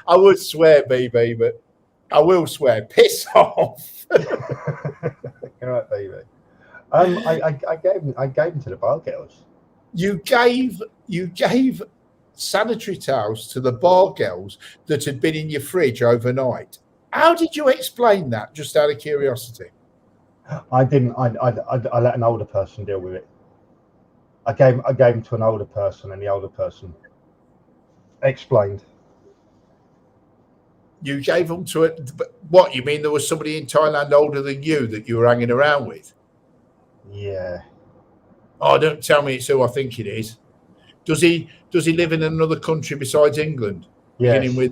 I would swear, BB, but I will swear. Piss off. You're right, BB. I gave them to the bar girls. You gave sanitary towels to the bar girls that had been in your fridge overnight. How did you explain that? Just out of curiosity. I didn't. I let an older person deal with it. I gave them to an older person, and the older person explained. You gave them to it. What, you mean there was somebody in Thailand older than you that you were hanging around with? Yeah. Oh, don't tell me it's who I think it is. Does he live in another country besides England? Yes. Beginning with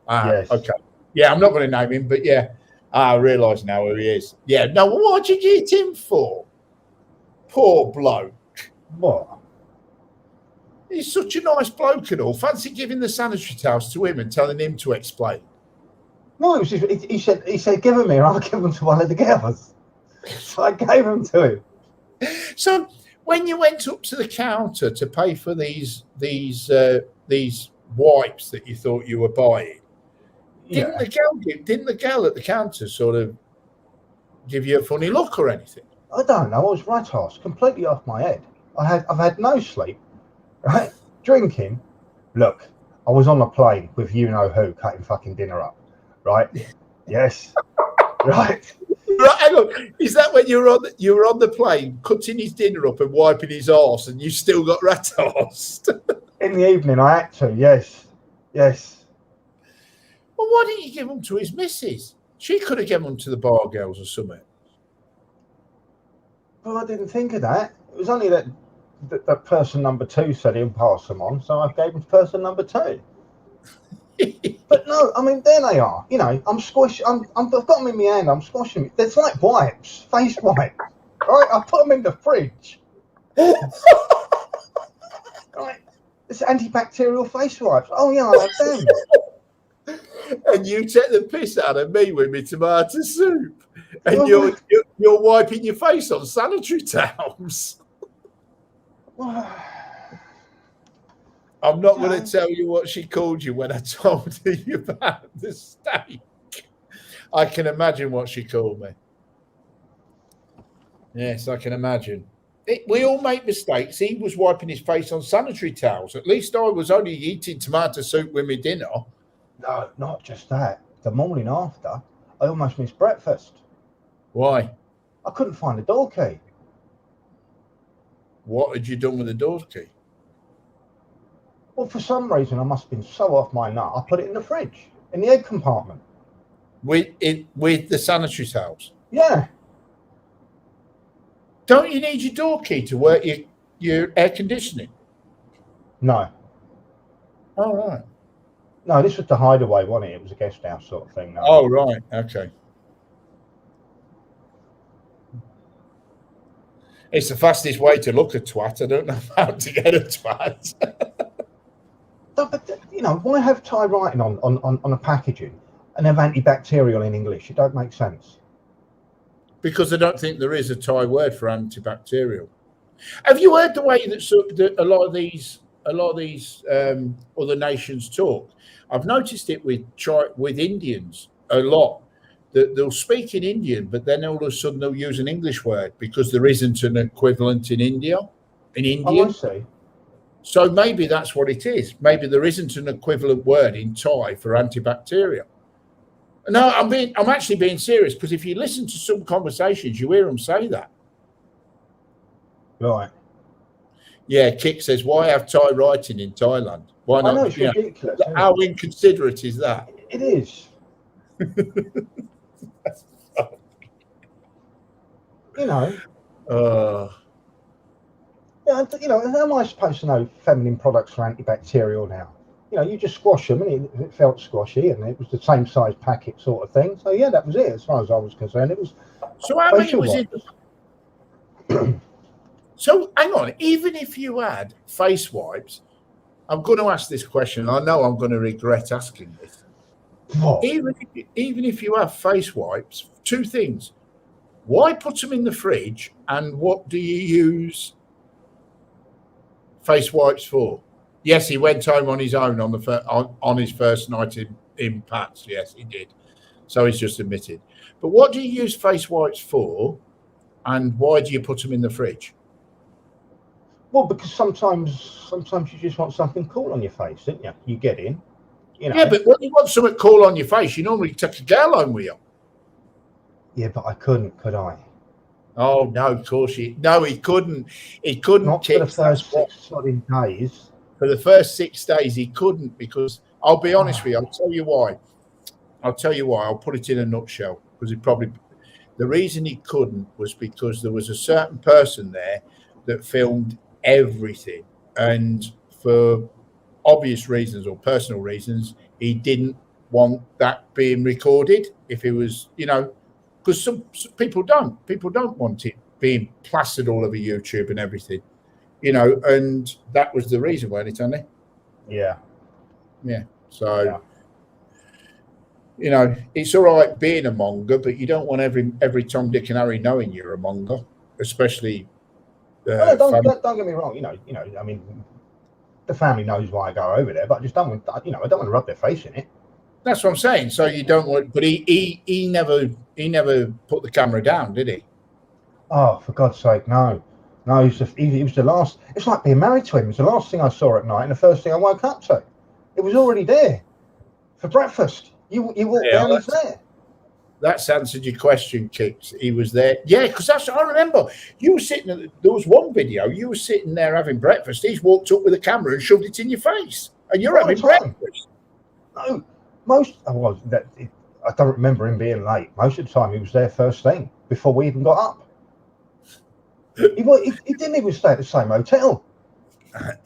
yes. Okay. Yeah, I'm not going to name him, but yeah, I realise now who he is. Yeah. No, what did you get him for? Poor bloke. What? He's such a nice bloke and all. Fancy giving the sanitary towels to him and telling him to explain. No, it was just, he said, give them here, I'll give them to one of the girls. So I gave them to him. So when you went up to the counter to pay for these wipes that you thought you were buying, didn't the gal at the counter sort of give you a funny look or anything? I don't know. I was rat-ass, completely off my head. I've had no sleep, right? Drinking. Look, I was on a plane with you know who cutting fucking dinner up, right? Yes, right. Right, hang on. Is that when you were on the plane cutting his dinner up and wiping his arse, and you still got rat-arsed? In the evening, I had to. Yes. Well, why didn't you give them to his missus? She could have given them to the bar girls or something. Well, I didn't think of that. It was only that person number 2 said he'll pass them on, so I gave them to person number 2. But no, I mean, there they are. You know, I'm squishing. I've got them in my hand. I'm squashing them. It's like wipes, face wipes. All right, I put them in the fridge. Right, it's antibacterial face wipes. Oh yeah, I like them. And you take the piss out of me with my tomato soup, and you're wiping your face on sanitary towels. I'm not going to tell you what she called you when I told you about the steak. I can imagine what she called me. Yes, I can imagine. We all make mistakes. He was wiping his face on sanitary towels. At least I was only eating tomato soup with my dinner. No, not just that. The morning after, I almost missed breakfast. Why? I couldn't find the door key. What had you done with the door key? Well, for some reason, I must have been so off my nut, I put it in the fridge, in the egg compartment. With the sanitary towels? Yeah. Don't you need your door key to work your air conditioning? No. Oh, right. No, this was the hideaway, wasn't it? It was a guest house sort of thing. No. Oh, right. Okay. It's the fastest way to look a twat. I don't know how to get a twat. No, but, you know, why have Thai writing on a packaging and have antibacterial in English? It don't make sense. Because I don't think there is a Thai word for antibacterial. Have you heard the way that a lot of these other nations talk? I've noticed it with Indians a lot. That they'll speak in Indian, but then all of a sudden they'll use an English word because there isn't an equivalent in Indian. Oh, I see. So maybe that's what it is. Maybe there isn't an equivalent word in Thai for antibacterial. No, I'm actually being serious, because if you listen to some conversations, you hear them say that. Right. Yeah, Kik says, why have Thai writing in Thailand? Why not? I know, it's ridiculous. How inconsiderate is that? It is. You know. Yeah, you know, how am I supposed to know feminine products are antibacterial now? You know, you just squash them, and it felt squashy, and it was the same size packet sort of thing. So yeah, that was it as far as I was concerned. It was. So how many was it? So hang on, even if you had face wipes, I'm going to ask this question. I know I'm going to regret asking this. What? Even if you have face wipes, 2 things. Why put them in the fridge, and what do you use face wipes for? Yes, he went home on his own on his first night in Pats. Yes, he did. So he's just admitted. But what do you use face wipes for, and why do you put them in the fridge? Well, because sometimes you just want something cool on your face, don't you? You get in, you know. Yeah, but when you want something cool on your face, you normally take a girl home with you. Yeah, but I couldn't, could I? Oh no, of course he couldn't. He couldn't. Not for the first 6 solid days. For the first 6 days, he couldn't, because I'll be honest with you. I'll tell you why. I'll put it in a nutshell, because the reason he couldn't was because there was a certain person there that filmed everything, and for obvious reasons or personal reasons, he didn't want that being recorded. If it was, you know, because some people don't want it being plastered all over YouTube and everything, you know, and that was the reason, wasn't it, Andy? Yeah. So, yeah. You know, it's all right being a monger, but you don't want every Tom, Dick, and Harry knowing you're a monger, especially Well, no, family. don't get me wrong. I mean, the family knows why I go over there, but I just don't want, I don't want to rub their face in it. That's what I'm saying. So you don't want, but he never put the camera down, did he? Oh, for God's sake, no. No, he was the last. It's like being married to him. It was the last thing I saw at night and the first thing I woke up to. It was already there for breakfast. You walk down, he's there. That's answered your question, Kicks. He was there. Yeah, because I remember you were sitting, there was one video, you were sitting there having breakfast. He's walked up with a camera and shoved it in your face. And you're having breakfast. No, I don't remember him being late. Most of the time he was there first thing, before we even got up. He didn't even stay at the same hotel.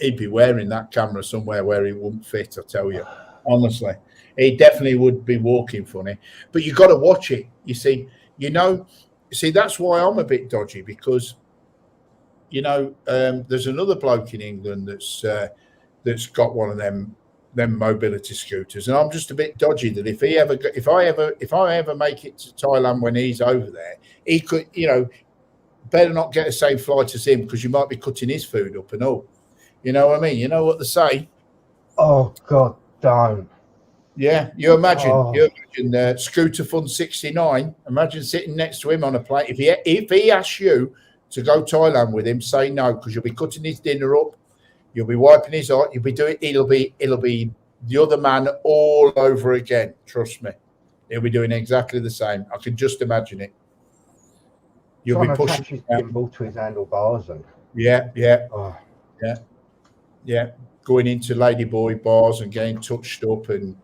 He'd be wearing that camera somewhere where he wouldn't fit, I tell you. Honestly. He definitely would be walking funny. But you've got to watch it. You see, that's why I'm a bit dodgy, because, there's another bloke in England that's got one of them mobility scooters, and I'm just a bit dodgy that if I ever make it to Thailand when he's over there, he could, better not get the same flight as him, because you might be cutting his food up and all. You know what I mean? You know what they say? Oh God, don't. Yeah, you imagine Scooter Fun 69. Imagine sitting next to him on a plane. If he asks you to go Thailand with him, say no, because you'll be cutting his dinner up, you'll be wiping his eye, you'll be doing. It'll be the other man all over again. Trust me, he'll be doing exactly the same. I can just imagine it. You'll be pushing his gimbal to his handlebars and going into ladyboy bars and getting touched up and.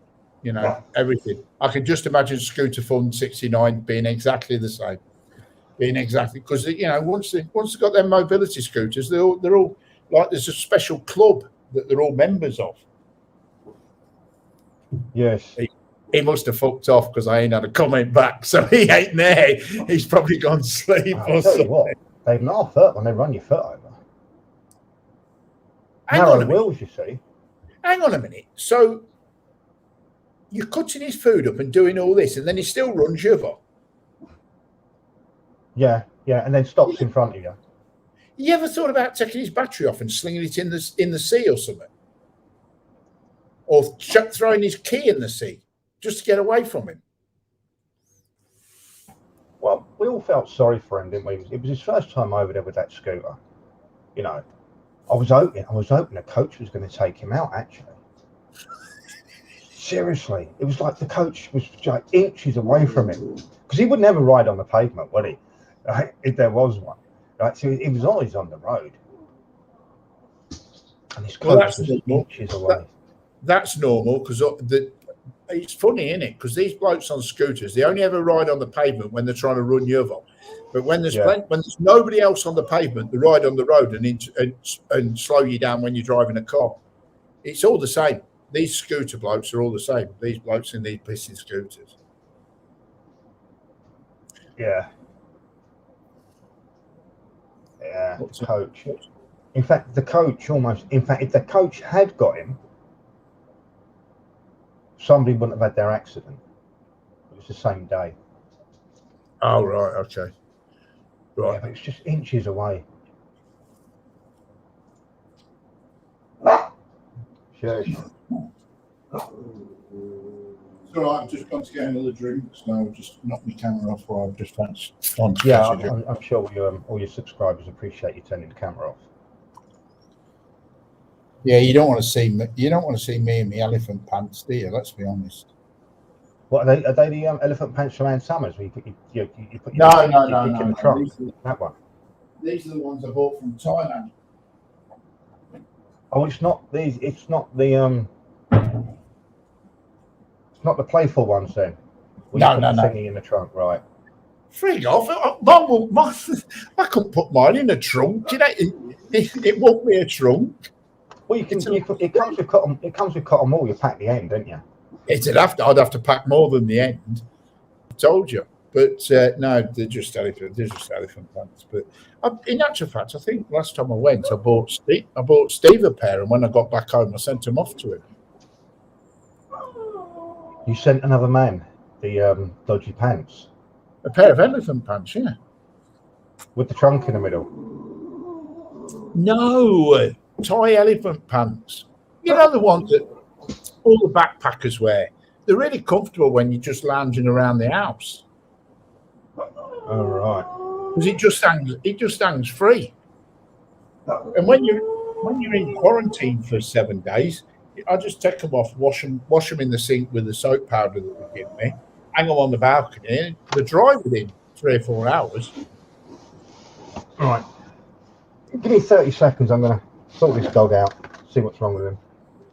Everything. I can just imagine Scooter Fun 69 being exactly the same. Because once they've got their mobility scooters, they're all like, there's a special club that they're all members of. Yes. He must have fucked off, because I ain't had a comment back, so he ain't there. He's probably gone to sleep or something. What, they've not hurt when they run your foot over. Hang on a minute. Wheels, you see. Hang on a minute. So you're cutting his food up and doing all this, and then he still runs you over. Yeah, and then stops in front of you. You ever thought about taking his battery off and slinging it in the sea or something? Or throwing his key in the sea just to get away from him? Well, we all felt sorry for him, didn't we? It was his first time over there with that scooter. I was hoping the coach was going to take him out, actually. Seriously, it was like the coach was like inches away from him, because he would never ride on the pavement, would he? Right? If there was one, right? So it was always on the road, and his coach was inches away. That's normal, because it's funny, isn't it? Because these blokes on scooters, they only ever ride on the pavement when they're trying to run you over. But when there's nobody else on the pavement, they ride on the road and slow you down when you're driving a car. It's all the same. These scooter blokes are all the same. These blokes in these pissing scooters. Yeah. Coach. In fact, if the coach had got him, somebody wouldn't have had their accident. It was the same day. Oh, right. Okay. Right. Yeah, but it's just inches away. Sure. It's all right. I've just gone to get another drink, so I'll just knock my camera off while I've just gone to I'm sure all your subscribers appreciate you turning the camera off. Yeah, you don't want to see me. You don't want to see me in my elephant pants, do you? Let's be honest. What are they? Are they the elephant pants from Ann Summers? Where you put your No. in the trunk? That one. These are the ones I bought from Thailand. Oh, it's not these. It's not the It's not the playful ones then. No. Thingy in the trunk, right? Frig off! I couldn't put mine in a trunk. It won't be a trunk. Well, it comes with cotton. It comes with cotton wool. You pack the end, don't you? I'd have to pack more than the end. I told you, but no, they're just elephant pants. But in actual fact, I think last time I went, I bought Steve a pair, and when I got back home, I sent them off to him. You sent another man the dodgy pants. A pair of elephant pants, yeah. With the trunk in the middle. No, toy elephant pants. You know, the ones that all the backpackers wear. They're really comfortable when you're just lounging around the house. All right. Because it just hangs free. And when you're in quarantine for 7 days, I just take them off, wash them in the sink with the soap powder that they give me, hang them on the balcony, and they're dry within 3 or 4 hours. All right. Give me 30 seconds. I'm going to sort this dog out, see what's wrong with him.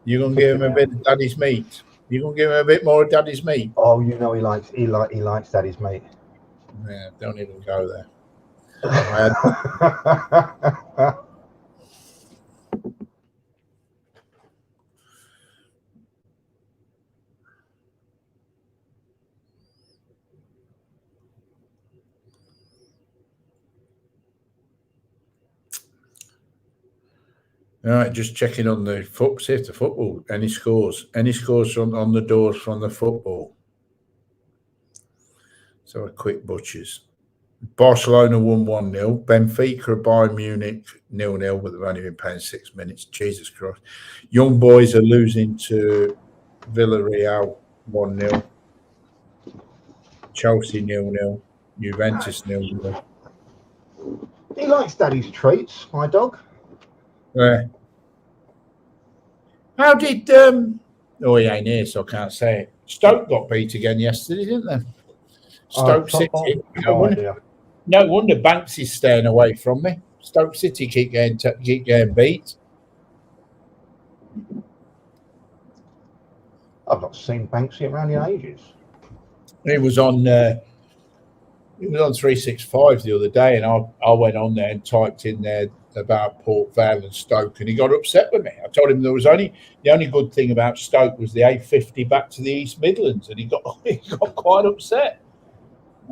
You're gonna give him a bit of daddy's meat. You're gonna give him a bit more of daddy's meat. Oh, you know he likes daddy's meat. Yeah, don't even go there. All right, just checking on the football. Any scores? Any scores on the doors from the football? So a quick butchers. Barcelona won 1-0. Benfica, Bayern Munich 0-0, but they've only been playing 6 minutes. Jesus Christ. Young boys are losing to Villarreal 1-0. Chelsea 0-0. Juventus 0-0. He likes daddy's treats, my dog. How did oh, he ain't here, so I can't say it. Stoke got beat again yesterday, didn't they? Stoke City. No wonder Banks is staying away from me. Stoke City keep getting beat. I've not seen Banksy around in ages. He was on 365 the other day, and I went on there and typed in there about Port Vale and Stoke, and he got upset with me. I told him the only good thing about Stoke was the A50 back to the East Midlands, and he got quite upset.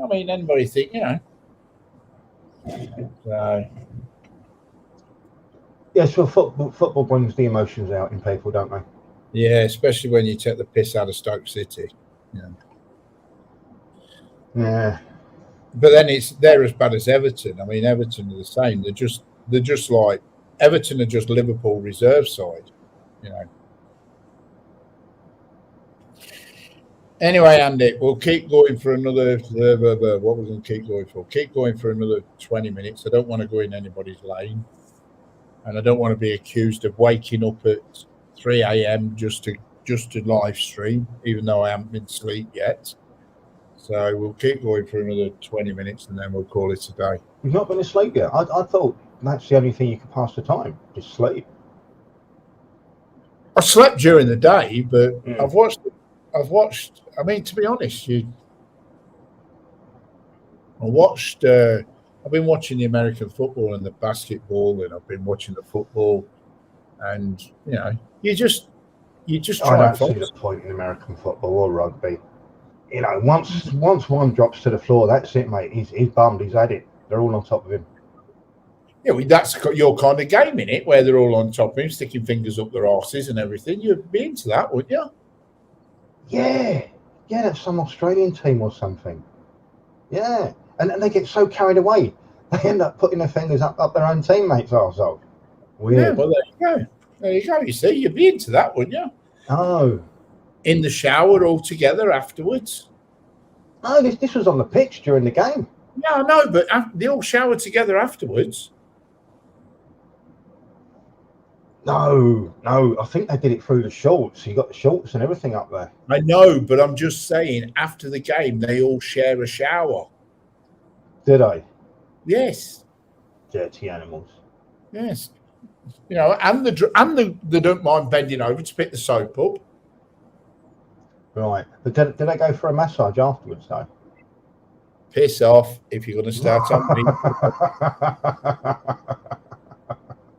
I mean, anybody think, you know. So. Yes, well, football brings the emotions out in people, don't they? Yeah, especially when you take the piss out of Stoke City. Yeah. But then they're as bad as Everton. I mean, Everton are the same. They're just like Everton are just Liverpool reserve side, you know. Anyway, Andy, we'll keep going for another. What we're going to keep going for? Keep going for another 20 minutes. I don't want to go in anybody's lane, and I don't want to be accused of waking up at 3 a.m. just to live stream, even though I haven't been asleep yet. So we'll keep going for another 20 minutes, and then we'll call it a day. You've not been asleep yet? I thought that's the only thing you could pass the time, just sleep. I slept during the day, but I've watched. I mean, to be honest, I've been watching the American football and the basketball, and I've been watching the football, and you know, you just try and see the point in American football or rugby. You know, once one drops to the floor, that's it, mate. He's bummed. He's had it. They're all on top of him. Yeah, well, that's your kind of game, in it, where they're all on top of him, sticking fingers up their arses and everything. You'd be into that, wouldn't you? Yeah, that's some Australian team or something. Yeah, and they get so carried away, they end up putting their fingers up their own teammates' arseholes. Weird. Yeah, well, there you go. There you go. You see, you'd be into that, wouldn't you? Oh. In the shower all together afterwards? No, this was on the pitch during the game. Yeah, I know, but they all showered together afterwards. No, I think they did it through the shorts. You got the shorts and everything up there. I know, but I'm just saying, after the game, they all share a shower. Did they? Yes. Dirty animals. Yes. You know, and they don't mind bending over to pick the soap up. Right, but did they go for a massage afterwards, though? Piss off if you're going to start on me.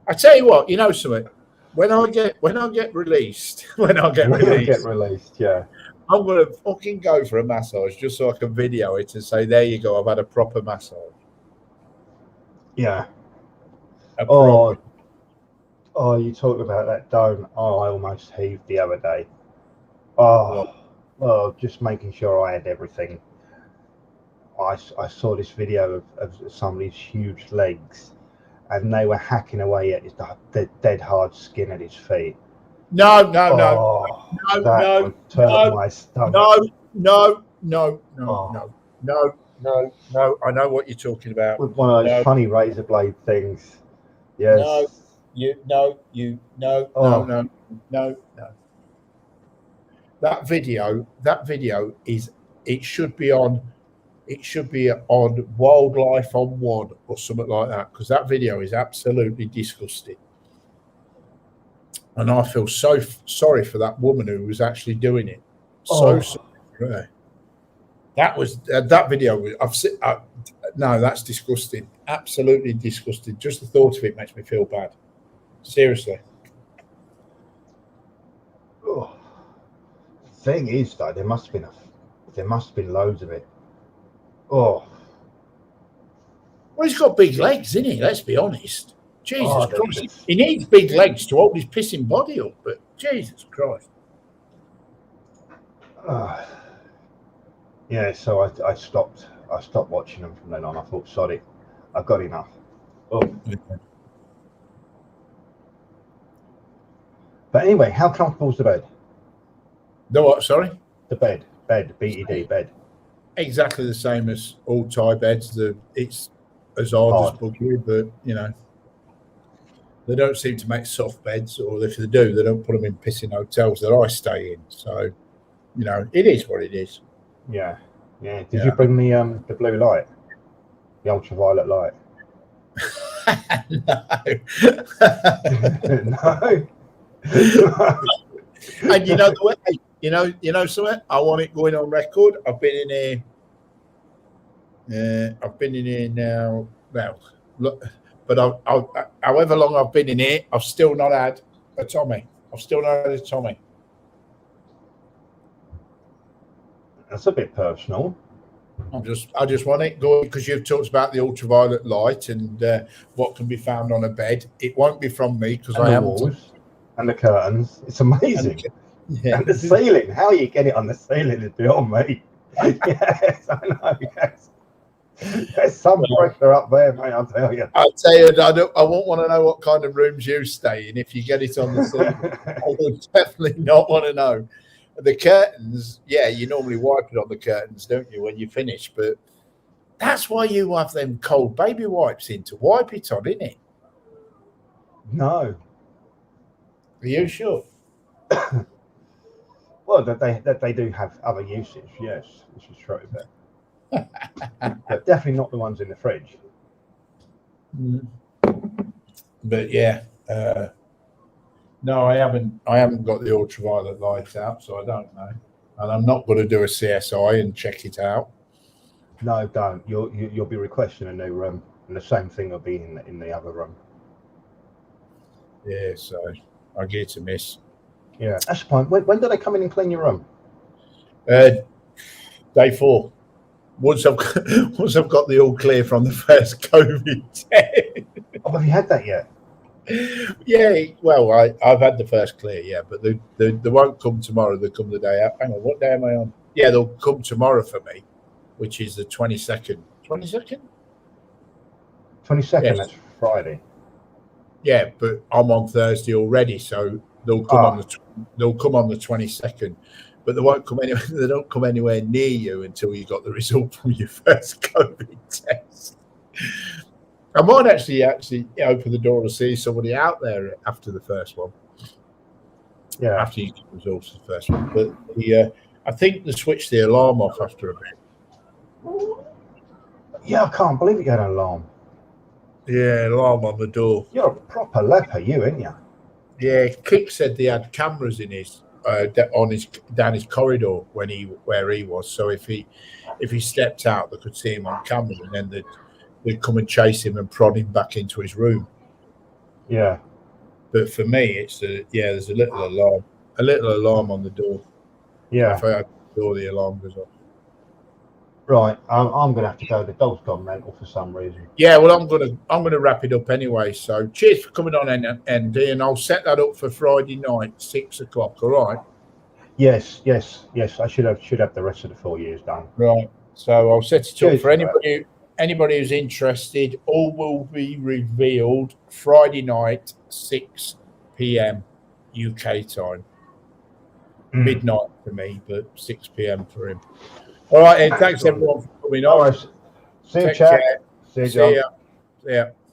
I tell you what, you know something. When I get released, yeah, I'm going to fucking go for a massage just so I can video it and say, there you go, I've had a proper massage. Yeah. Oh, you talk about that dome. Oh, I almost heaved the other day. Oh, just making sure I had everything. I saw this video of somebody's huge legs, and they were hacking away at the dead hard skin at his feet. No, That would turn my stomach. No. I know what you're talking about. With one of those funny razor blade things. Yes. No. That video is. It should be on Wildlife on One or something like that, because that video is absolutely disgusting. And I feel so sorry for that woman who was actually doing it. Sorry for her. That video. No, that's disgusting. Absolutely disgusting. Just the thought of it makes me feel bad. Seriously. Thing is, though, there must have been loads of it. Well, he's got big legs, isn't he? Let's be honest. Jesus Christ. He needs big legs to hold his pissing body up, but Jesus Christ. Yeah, so I stopped watching them from then on. I thought, sorry, I've got enough. But anyway, how comfortable is the bed? The what, sorry? The bed, BED bed. Exactly the same as all Thai beds. It's as hard as buggery, but they don't seem to make soft beds, or if they do, they don't put them in pissing hotels that I stay in. So, it is what it is. Yeah. Did you bring the blue light, the ultraviolet light? No. And you know something? I want it going on record. I've been in here now. Well, look, but however long I've been in here, I've still not had a Tommy. That's a bit personal. I just want it going because you've talked about the ultraviolet light and what can be found on a bed. It won't be from me because I haven't. Walls and the curtains. It's amazing. And the ceiling. How you get it on the ceiling is beyond me. Yes, I know. Yes. There's some pressure up there, mate. I'll tell you. I won't want to know what kind of rooms you stay in if you get it on the ceiling. I would definitely not want to know. The curtains, you normally wipe it on the curtains, don't you, when you finish? But that's why you have them cold baby wipes in to wipe it on, isn't it? No. Are you sure? Well, that they do have other usage, yes, which is true, but definitely not the ones in the fridge. But no, I haven't got the ultraviolet lights out, so I don't know, and I'm not going to do a CSI and check it out. No, don't. You'll be requesting a new room, and the same thing will be in the other room. Yeah, so I get a miss. Yeah, that's fine. When do they come in and clean your room? Day 4. Once I've got the all clear from the first COVID test. Oh, have you had that yet? Yeah, well, I've had the first clear, but they won't come tomorrow. They'll come the day out. Hang on, what day am I on? Yeah, they'll come tomorrow for me, which is the 22nd. 22nd? 22nd, yes. That's Friday. Yeah, but I'm on Thursday already, so they'll come on the 22nd. But they won't come anywhere. They don't come anywhere near you until you got the result from your first COVID test. I might actually open the door to see somebody out there after the first one. Yeah. After you get the results of the first one. But I think they switched the alarm off after a bit. Yeah, I can't believe you had an alarm. Yeah, alarm on the door. You're a proper leper, ain't you? Yeah, Kick said they had cameras in his down his corridor where he was. So if he stepped out, they could see him on camera, and then they'd come and chase him and prod him back into his room. Yeah. But for me, there's a little alarm on the door. Yeah. If I had the door, the alarm goes off. Right, I'm gonna have to go. The dog's gone mental for some reason. Yeah, well, I'm gonna wrap it up anyway. So, cheers for coming on, ND, and I'll set that up for Friday night, 6 o'clock. All right. Yes. I should have the rest of the 4 years done. Right. So I'll set it up for anybody anybody who's interested, all will be revealed Friday night, 6 p.m. UK time. Midnight for me, but 6 p.m. for him. All right, Ed, thanks everyone for coming All on. right. See you, Take chat. care. See you, See John. ya. See ya.